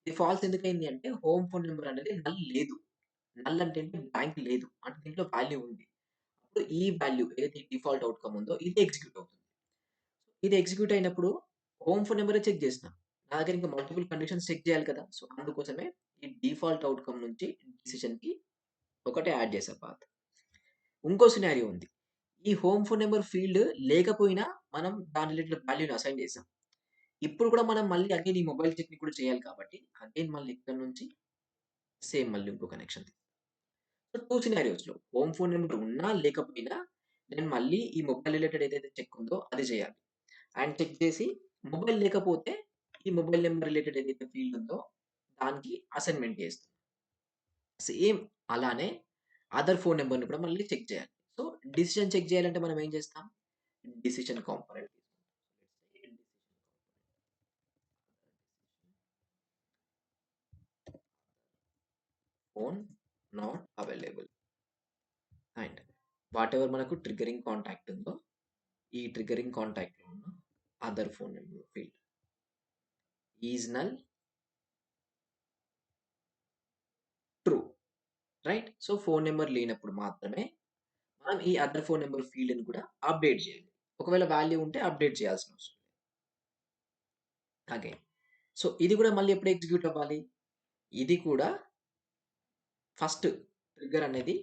ఇది ఫాల్స్ ఎందుకయింది అంటే హోమ్ ఫోన్ నంబర్ అనేది నల్ లేదు. నల్ అంటే ఏంటి? బ్లాంక్ లేదు. అంటే దీంట్లో వాల్యూ ఉంది. అప్పుడు ఈ వాల్యూ ఏదైతే డిఫాల్ట్ అవుట్‌కమ్ ఉందో ఇది ఎగ్జిక్యూట్ అవుతుంది. ఇది ఎగ్జిక్యూట్ అయినప్పుడు హోమ్ ఫోన్ నంబరే చెక్ చేసినా. నా దగ్గర ఇంకా మల్టిపుల్ కండిషన్స్ చెక్ చేయాలి కదా! సో, అందుకోసమే ఈ డిఫాల్ట్ అవుట్‌కమ్ నుంచి డెసిషన్‌కి ఒకటే యాడ్ చేశా పాత్. ఇంకో సినారియో ఉంది. ఈ హోమ్ ఫోన్ నంబర్ ఫీల్డ్ లేకపోయినా మనం దాని రిలేటెడ్ వాల్యూని అసైన్ చేసాం. ఇప్పుడు కూడా మనం మళ్ళీ అగైన్ ఈ మొబైల్ చెక్‌ని కూడా చేయాలి కాబట్టి అగైన్ మళ్ళీ ఇక్కడి నుంచి సేమ్ మళ్ళీ ఇంకో కనెక్షన్. సో, 2 సినారియోస్‌లో హోమ్ ఫోన్ నంబర్ ఉన్నా లేకపోయినా నేను మళ్ళీ ఈ మొబైల్ రిలేటెడ్ ఏదైతే చెక్ ఉందో అది చేయాలి. అండ్ చెక్ చేసి మొబైల్ లేకపోతే ఈ మొబైల్ నంబర్ రిలేటెడ్ ఏదైతే ఫీల్డ్ ఉందో దానికి అసైన్‌మెంట్ చేస్తున్నా. సేమ్ అలానే అదర్ ఫోన్ నంబర్‌ని కూడా మళ్ళీ చెక్ చేయాలి. సో, డెసిషన్ చెక్ చేయాలంటే మనం ఏం చేస్తాం? Decision component phone not available and whatever మనకు ట్రిగ్గరింగ్ కాంటాక్ట్ ఉందో ఈ ట్రిగ్గరింగ్ కాంటాక్ట్‌లో ఉన్న other phone number field is null true. Right? So, phone number లేనప్పుడు మాత్రమే మనం ఈ అదర్ ఫోన్ నంబర్ ఫీల్డ్‌ని కూడా అప్డేట్ చేయాలి. ఒకవేళ వాల్యూ ఉంటే అప్డేట్ చేయాల్సిన అవసరం లేదు. అగైన్. సో, ఇది కూడా మళ్ళీ ఎప్పుడు ఎగ్జిక్యూట్ అవ్వాలి? ఇది కూడా ఫస్ట్ ట్రిగ్గర్ అనేది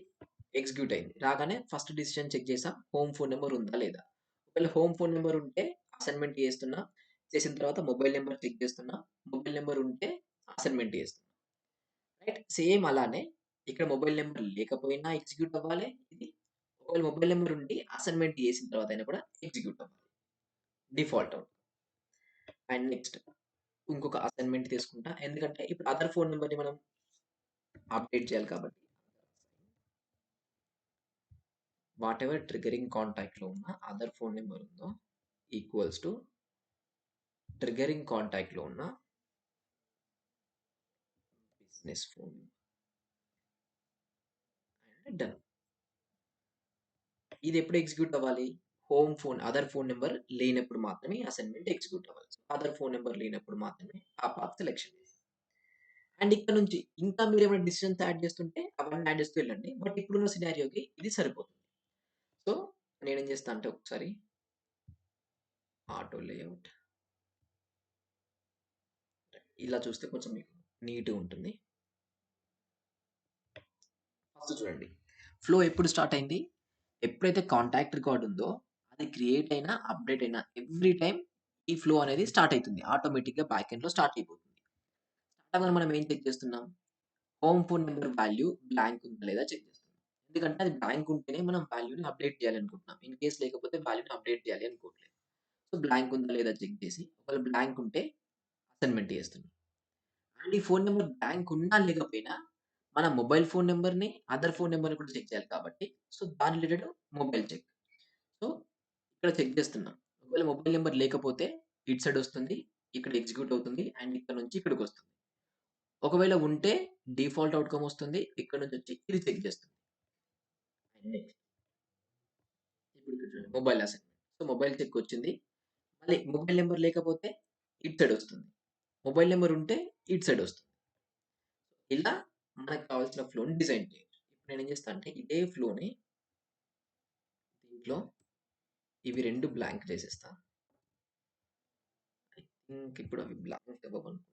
ఎగ్జిక్యూట్ అయింది. రాగానే ఫస్ట్ డెసిషన్ చెక్ చేసా. హోమ్ ఫోన్ నంబర్ ఉందా లేదా? ఒకవేళ హోమ్ ఫోన్ నంబర్ ఉంటే అసైన్‌మెంట్ చేస్తున్నా. చేసిన తర్వాత మొబైల్ నంబర్ చెక్ చేస్తున్నా. మొబైల్ నంబర్ ఉంటే అసైన్‌మెంట్ చేస్తున్నా. రైట్? సేమ్ అలానే ఇక్కడ మొబైల్ నంబర్ లేకపోయినా ఎగ్జిక్యూట్ అవ్వాలి ఇది. ఒకవేళ మొబైల్ నంబర్ ఉండి అసైన్‌మెంట్ చేసిన తర్వాత అయినా కూడా ఎగ్జిక్యూట్ అవ్వాలి. Default out. అండ్ నెక్స్ట్ ఇంకొక అసైన్‌మెంట్ తీసుకుంటా. ఎందుకంటే ఇప్పుడు అదర్ ఫోన్ నంబర్‌ని మనం అప్డేట్ చేయాలి కాబట్టి వాటెవర్ ట్రిగ్గరింగ్ కాంటాక్ట్‌లో ఉన్న అదర్ ఫోన్ నంబర్ ఉందో ఈక్వల్స్ టు ట్రిగ్గరింగ్ కాంటాక్ట్‌లో ఉన్న బిజినెస్ ఫోన్. డన్. ఇది ఎప్పుడు ఎగ్జిక్యూట్ అవ్వాలి? అదర్ ఫోన్ నంబర్ లేనప్పుడు మాత్రమే అసైన్‌మెంట్ ఎగ్జిక్యూట్ అవ్వాలి. అదర్ ఫోన్ నంబర్ లేనప్పుడు మాత్రమే ఆ పాత్ సెలక్షన్ చేయాలి. అండ్ ఇక్కడ నుంచి ఇంకా మీరేమైనా డిసిషన్స్ యాడ్ చేస్తుంటే అవన్నీ యాడ్ చేస్తూ వెళ్ళండి. బట్ ఇప్పుడున్న సినారియోకి ఇది సరిపోతుంది. సో, నేనేం చేస్తా అంటే ఒకసారి ఆటో లేఅవుట్ ఇలా చూస్తే కొంచెం మీకు నీట్‌గా ఉంటుంది. ఫస్ట్ చూడండి. ఫ్లో ఎప్పుడు స్టార్ట్ అయింది? ఎప్పుడైతే కాంటాక్ట్ రికార్డ్ ఉందో అది క్రియేట్ అయినా, అప్‌డేట్ అయినా ఎవ్రీ టైమ్ ఈ ఫ్లో అనేది స్టార్ట్ అయితుంది. ఆటోమేటిక్‌గా బ్యాక్ ఎండ్‌లో స్టార్ట్ అయిపోతుంది. స్టార్ట్ అవ్వగానే మనం ఏం చెక్ చేస్తున్నాం? Home phone number value blank ఉందా లేదా చెక్ చేస్తున్నాం. ఎందుకంటే అది బ్లాంక్ ఉంటేనే మనం వాల్యూని అప్‌డేట్ చేయాలనుకుంటున్నాం. ఇన్ కేస్ లేకపోతే వాల్యూని అప్‌డేట్ చేయాలి అనుకోవట్లేదు. సో, బ్లాంక్ ఉందా లేదా చెక్ చేసి ఒకవేళ బ్లాంక్ ఉంటే అసైన్‌మెంట్ చేస్తున్నాం. అండ్ ఈ ఫోన్ నంబర్ బ్లాంక్ ఉన్నా లేకపోయినా మన మొబైల్ ఫోన్ నంబర్‌ని, అదర్ ఫోన్ నంబర్‌ని కూడా చెక్ చేయాలి కాబట్టి సో, దాని రిలేటెడ్ మొబైల్ చెక్. సో, ఇక్కడ చెక్ చేస్తున్నాం. ఒకవేళ మొబైల్ నంబర్ లేకపోతే ఇటు సైడ్ వస్తుంది. ఇక్కడ ఎగ్జిక్యూట్ అవుతుంది. అండ్ ఇక్కడ నుంచి ఇక్కడికొస్తుంది. ఒకవేళ ఉంటే డిఫాల్ట్ ఔట్‌కమ్ వస్తుంది. ఇక్కడ నుంచొచ్చి ఇది చెక్ చేస్తుంది. అండ్ నెక్స్ట్ ఇప్పుడు ఇక్కడ చూడండి mobile assignment. So, mobile check వచ్చింది. మళ్ళీ మొబైల్ నంబర్ లేకపోతే ఇటు సైడ్ వస్తుంది. మొబైల్ నంబర్ ఉంటే ఇటు సైడ్ వస్తుంది. ఇలా మనకు కావాల్సిన ఫ్లోని డిజైన్ చేయొచ్చు. ఇప్పుడు నేనేం చేస్తా అంటే ఇదే ఫ్లోని దీంట్లో ఇవి 2 బ్లాంక్ చేసేస్తా. ఐ థింక్ ఇప్పుడు అవి బ్లాంక్ అవ్వవనుకుంటా.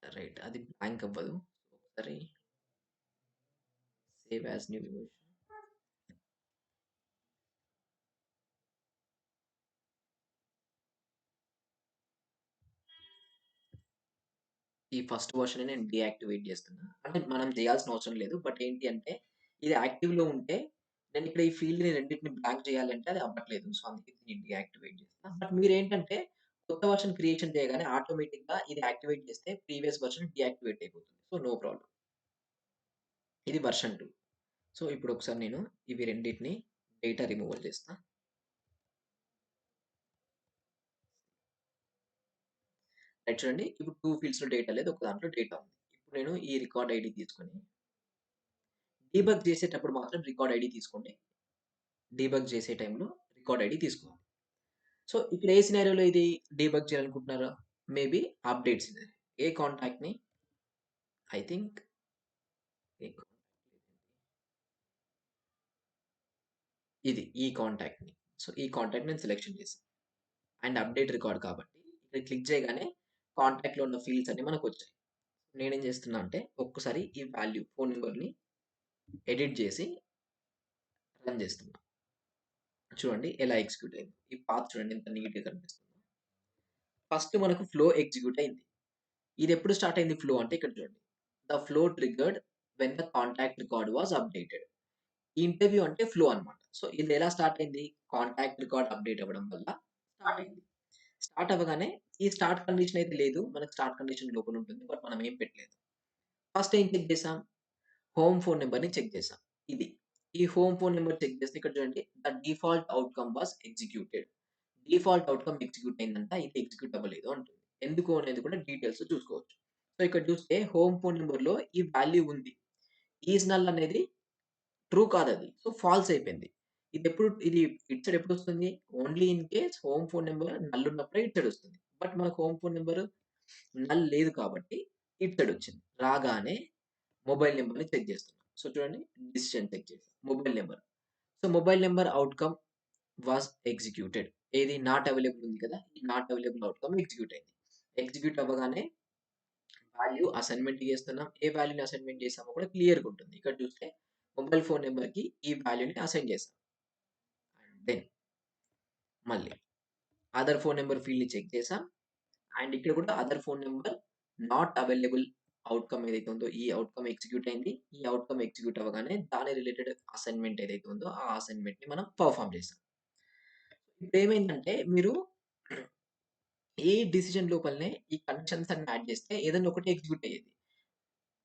రైట్. అది బ్లాంక్ అవ్వదు. ఒకసారి సేవ్ యాస్ న్యూ వెర్షన్. ఈ ఫస్ట్ వెర్షన్‌ని నేను డీయాక్టివేట్ చేస్తున్నా. అంటే మనం చేయాల్సిన అవసరం లేదు. బట్ ఏంటి అంటే ఇది యాక్టివ్‌లో ఉంటే నేను ఇక్కడ ఈ ఫీల్డ్‌ని రెండిటిని బ్లాంక్ చేయాలంటే అది అవ్వట్లేదు. సో, అందుకే దీన్ని డీయాక్టివేట్ చేస్తున్నా. బట్ మీరేంటంటే కొత్త వెర్షన్ క్రియేషన్ చేయగానే ఆటోమేటిక్‌గా ఇది యాక్టివేట్ చేస్తే ప్రీవియస్ వెర్షన్ డీయాక్టివేట్ అయిపోతుంది. So, no problem. ఇది వెర్షన్ 2. సో, ఇప్పుడు ఒకసారి నేను ఇవి రెండిటిని డేటా రిమూవల్ చేస్తా. రైట్ చూడండి. ఇప్పుడు 2 ఫీల్డ్స్‌లో డేటా లేదు. ఒక దాంట్లో డేటా ఉంది. ఇప్పుడు నేను ఈ రికార్డ్ ఐడీ తీసుకొని డీబగ్ చేసేటప్పుడు మాత్రం రికార్డ్ ఐడీ తీసుకోండి. డీబగ్ చేసే టైంలో రికార్డ్ ఐడీ తీసుకోవాలి. సో, ఇక్కడ ఏ సినారియోలో ఇది డీబగ్ చేయాలనుకుంటున్నారో? Maybe update scenario. ఏ కాంటాక్ట్‌ని ఐ థింక్ ఏ ఇది ఈ కాంటాక్ట్‌ని. సో, ఈ కాంటాక్ట్ నేను సెలక్షన్ చేశా. అండ్ అప్‌డేట్ రికార్డ్ కాబట్టి ఇక్కడ క్లిక్ చేయగానే కాంటాక్ట్‌లో ఉన్న ఫీల్డ్స్ అన్నీ మనకొచ్చాయి. నేనేం చేస్తున్నా అంటే ఒక్కసారి ఈ వాల్యూ ఫోన్ నంబర్‌ని ఎడిట్ చేసి రన్ చేస్తున్నా. చూడండి ఎలా ఎగ్జిక్యూట్ అయింది. ఈ పాత్ చూడండి ఎంత నీట్‌గా కనిపిస్తుందో. ఫస్ట్ మనకు ఫ్లో ఎగ్జిక్యూట్ అయింది. ఇదెప్పుడు స్టార్ట్ అయింది ఫ్లో అంటే ఇక్కడ చూడండి. The flow triggered when the contact record was updated. ఈ ఇంటర్వ్యూ అంటే ఫ్లో అన్నమాట. సో, ఇది ఎలా స్టార్ట్ అయింది? కాంటాక్ట్ రికార్డ్ అప్‌డేట్ అవ్వడం వల్ల స్టార్ట్ అయింది. స్టార్ట్ అవ్వగానే ఈ స్టార్ట్ కండిషన్ అయితే లేదు. మనకు స్టార్ట్ కండిషన్ లోపల ఉంటుంది. బట్ మనం ఏం పెట్టలేదు. ఫస్ట్ ఏం చెక్ చేసాం? హోమ్ ఫోన్ నంబర్‌ని చెక్ చేసాం. ఇది. ఈ హోమ్ ఫోన్ నంబర్ చెక్ చేస్తే ఇక్కడ చూడండి. The default outcome was executed. Default outcome execute అయిందంట. ఇది ఎగ్జిక్యూట్ అవ్వలేదు అంటుంది. ఎందుకు అనేది కూడా డీటెయిల్స్ చూసుకోవచ్చు. సో, ఇక్కడ చూస్తే హోమ్ ఫోన్ నంబర్‌లో ఈ వాల్యూ ఉంది. ఈస్ నల్ అనేది ట్రూ కాదది. సో, ఫాల్స్ అయిపోయింది. ఇది ఇటు సైడ్ ఎప్పుడొస్తుంది? Only in case home phone number null ఉన్నప్పుడే ఇటు సైడ్ వస్తుంది. బట్ మనకు హోమ్ ఫోన్ నంబర్ నల్ లేదు కాబట్టి ఇటు సైడ్ వచ్చింది. రాగానే మొబైల్ నంబర్‌ని చెక్ చేస్తున్నాం. సో, చూడండి డిసిషన్ చెక్ చేసాం. Mobile number. So, mobile number outcome was executed. ఏది నాట్ అవైలబుల్ ఉంది కదా! ఈ నాట్ అవైలబుల్ ఔట్‌కమ్ ఎగ్జిక్యూట్ అయింది. ఎగ్జిక్యూట్ అవ్వగానే వాల్యూ అసైన్‌మెంట్ చేస్తున్నాం. ఏ వాల్యూని అసైన్‌మెంట్ చేసామో కూడా క్లియర్‌గా ఉంటుంది. ఇక్కడ చూస్తే మొబైల్ ఫోన్ నంబర్‌కి ఈ వాల్యూని అసైన్ చేసాం. అండ్ దెన్ మళ్ళీ అదర్ ఫోన్ నంబర్ ఫీల్డ్‌ని చెక్ చేసాం. అండ్ ఇక్కడ కూడా other phone number not available outcome ఏదైతే ఉందో ఈ ఔట్‌కమ్ ఎగ్జిక్యూట్ అయింది. ఈ ఔట్‌కమ్ ఎగ్జిక్యూట్ అవ్వగానే దాని రిలేటెడ్ అసైన్‌మెంట్ ఏదైతే ఉందో ఆ అసైన్‌మెంట్‌ని మనం పెర్ఫార్మ్ చేసాం. ఇప్పుడేమైందంటే మీరు ఏ డిసిషన్ లోపలనే ఈ కండిషన్స్ అన్ని యాడ్ చేస్తే ఏదన్నా ఒకటి ఎగ్జిక్యూట్ అయ్యేది.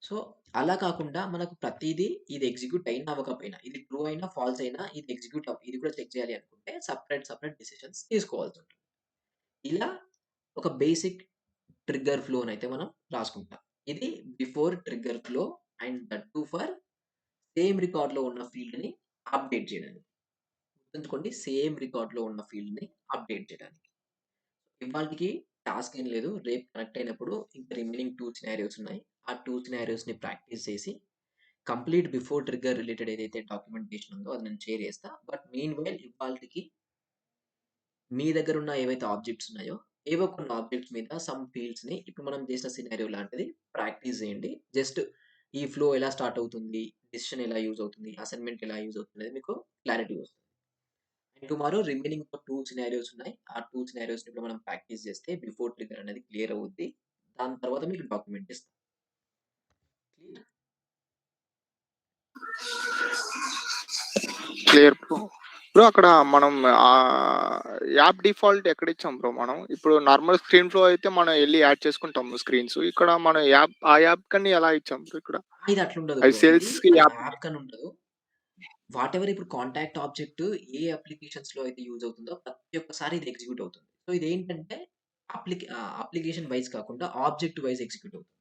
సో, అలా కాకుండా మనకు ప్రతీదీ ఇది ఎగ్జిక్యూట్ అయినా అవ్వకపోయినా, ఇది ట్రూ అయినా, ఫాల్స్ అయినా ఇది ఇది కూడా చెక్ చేయాలి అనుకుంటే సెపరేట్ డిసిషన్స్ తీసుకోవాల్సుంటుంది. ఇలా ఒక బేసిక్ ట్రిగ్గర్ ఫ్లోనయితే మనం రాసుకుంటాం. ఇది before trigger flow and that too for same రికార్డ్‌లో ఉన్న ఫీల్డ్‌ని అప్డేట్ చేయడానికి. గుర్తుంచుకోండి, సేమ్ రికార్డ్‌లో ఉన్న ఫీల్డ్‌ని అప్డేట్ చేయడానికి. ఇవాల్టికి టాస్క్ ఏం లేదు. రేపు కనెక్ట్ అయినప్పుడు ఇంకా రిమైనింగ్ 2 సినారియోస్ ఉన్నాయి. ఆ 2 సినారియోస్‌ని ప్రాక్టీస్ చేసి కంప్లీట్ బిఫోర్ ట్రిగ్గర్ రిలేటెడ్ ఏదైతే డాక్యుమెంటేషన్ ఉందో అది నేను షేర్ చేస్తా. బట్ మీన్‌వైల్ ఇవాల్టికి మీ దగ్గర ఉన్న ఏవైతే ఆబ్జెక్ట్స్ ఉన్నాయో, ఏవో కొన్ని ఆబ్జెక్ట్స్ మీద సమ్ ఫీల్డ్స్‌ని ఇప్పుడు మనం చేసిన సినారియో లాంటిది ప్రాక్టీస్ చేయండి. జస్ట్ ఈ ఫ్లో ఎలా స్టార్ట్ అవుతుంది? డెసిషన్ ఎలా యూజ్ అవుతుంది? అసైన్‌మెంట్ ఎలా యూజ్ అవుతుంది? అనేది మీకు క్లారిటీ వస్తుంది. అండ్ టుమారో రిమైనింగ్ ఒక 2 సినారియోస్ ఉన్నాయి. ఆ 2 సినారియోస్‌ని ఇప్పుడు మనం ప్రాక్టీస్ చేస్తే బిఫోర్ ట్రిగ్గర్ అనేది క్లియర్ అవుద్ది. దాని తర్వాత మీకు డాక్యుమెంట్ ఇస్తా. క్లియర్? Clear bro. బ్రో అక్కడ మనం యాప్ డిఫాల్ట్ ఎక్కడ ఇచ్చాం బ్రో మనం? ఇప్పుడు నార్మల్ స్క్రీన్ ఫ్లో అయితే మనం ఎళ్లి యాడ్ చేసుకుంటాము స్క్రీన్స్. ఇక్కడ మన ఆ యాప్ కని ఎలా ఇచ్చాం బ్రో ఇక్కడ? ఇది అట్లుండదు అది బ్రో. ఇది సేల్స్‌కి అది యాప్. యాప్ కని ఉండదు. వాటెవర్ ఇప్పుడు కాంటాక్ట్ ఆబ్జెక్ట్ ఏ అప్లికేషన్స్‌లో అయితే యూజ్ అవుతుందో ప్రతి ఒక్కసారి ఇది ఎగ్జిక్యూట్ అవుతుంది. సో, ఇదేంటంటే అప్లికేషన్ వైస్ కాకుండా ఆబ్జెక్ట్ వైస్ ఎగ్జిక్యూట్ అవుతుంది.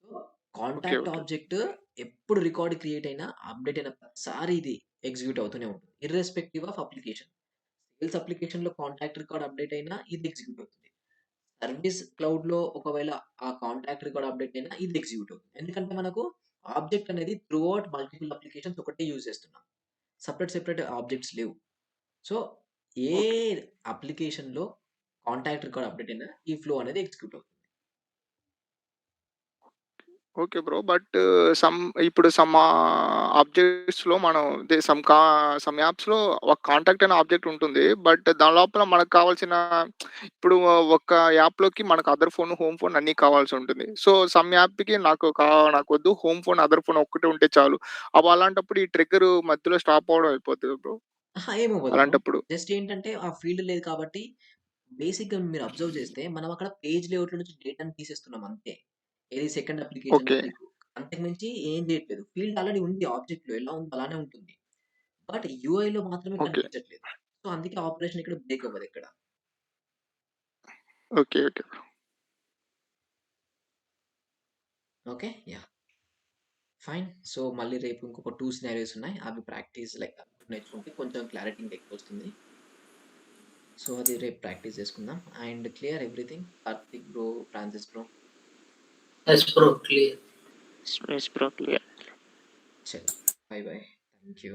So, okay. Contact okay. Object ఎప్పుడు రికార్డ్ క్రియేట్ అయినా, అప్డేట్ అయిన ప్రతిసారి ఇది ఎగ్జిక్యూట్ అవుతూనే ఉంటుంది. Irrespective of application. సేల్స్ అప్లికేషన్‌లో కాంటాక్ట్ రికార్డ్ అప్డేట్ అయినా ఇది ఎగ్జిక్యూట్ అవుతుంది. సర్విస్ క్లౌడ్‌లో ఒకవేళ ఆ కాంటాక్ట్ రికార్డ్ అప్డేట్ అయినా ఇది ఎగ్జిక్యూట్ అవుతుంది. ఎందుకంటే మనకు ఆబ్జెక్ట్ అనేది త్రూ ఔట్ మల్టిపుల్ అప్లికేషన్స్ ఒకటే యూజ్ చేస్తున్నాం. సెపరేట్ ఆబ్జెక్ట్స్ లేవు. సో, ఏ ఓకే. అప్లికేషన్‌లో కాంటాక్ట్ రికార్డ్ అప్డేట్ అయినా ఈ ఫ్లో అనేది ఎగ్జిక్యూట్ అవుతుంది. Okay bro. బట్ సమ్ ఇప్పుడు సమ్ ఆబ్జెక్ట్స్‌లో మనం సమ్ యాప్స్‌లో ఒక కాంటాక్ట్ అనే ఆబ్జెక్ట్ ఉంటుంది. బట్ దాని లోపల మనకు కావాల్సిన ఇప్పుడు ఒక యాప్‌లోకి మనకు అదర్ ఫోన్, హోమ్ ఫోన్ అన్నీ కావాల్సి ఉంటుంది. సో, సమ్ యాప్‌కి నాకొద్దు హోమ్ ఫోన్, అదర్ ఫోన్ ఒక్కటే ఉంటే చాలు. అలాంటప్పుడు ఈ ట్రిగ్గర్ మధ్యలో స్టాప్ అవ్వడం అయిపోతది బ్రో. అహా! ఏమవ్వదు బ్రో. అలాంటప్పుడు. జస్ట్ ఏంటంటే ఆ ఫీల్డ్ లేదు కాబట్టి బేసిక్‌గా మీరు అబ్జర్వ్ చేస్తే మనం అక్కడ పేజ్ లేఅవుట్‌లో నుంచి డేటాని తీసేస్తున్నాం అంతే. ఏది సెకండ్ అప్లికేషన్ ఓకే. క్లిక్. అంతకు మించి ఏం చేయట్లేదు. ఫీల్డ్ ఆల్రెడీ ఉంది ఆబ్జెక్ట్‌లో ఎలా ఉందో అలానే ఉంటుంది. బట్ యూఐలో మాత్రమే ఓకే. కనిపించట్లేదు. సో, అందుకే ఆపరేషన్ ఇక్కడ బ్రేక్ అవ్వదిక్కడ. Okay. Okay. Okay. Yeah! Fine. So, మళ్ళీ రేపు ఇంకొక 2 సినారియోస్ ఉన్నాయి. అవి ప్రాక్టీస్ లైక్ నేర్చుకుంటే కొంచెం క్లారిటీ ఇంకా ఎక్కువొస్తుంది. సో, అది రేపు ప్రాక్టీస్ చేసుకుందాం. And clear everything? Karthik bro, Francis bro. Yes, bro, clear. Space bro clear. చలో. Bye bye. Thank you.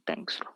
Thanks bro.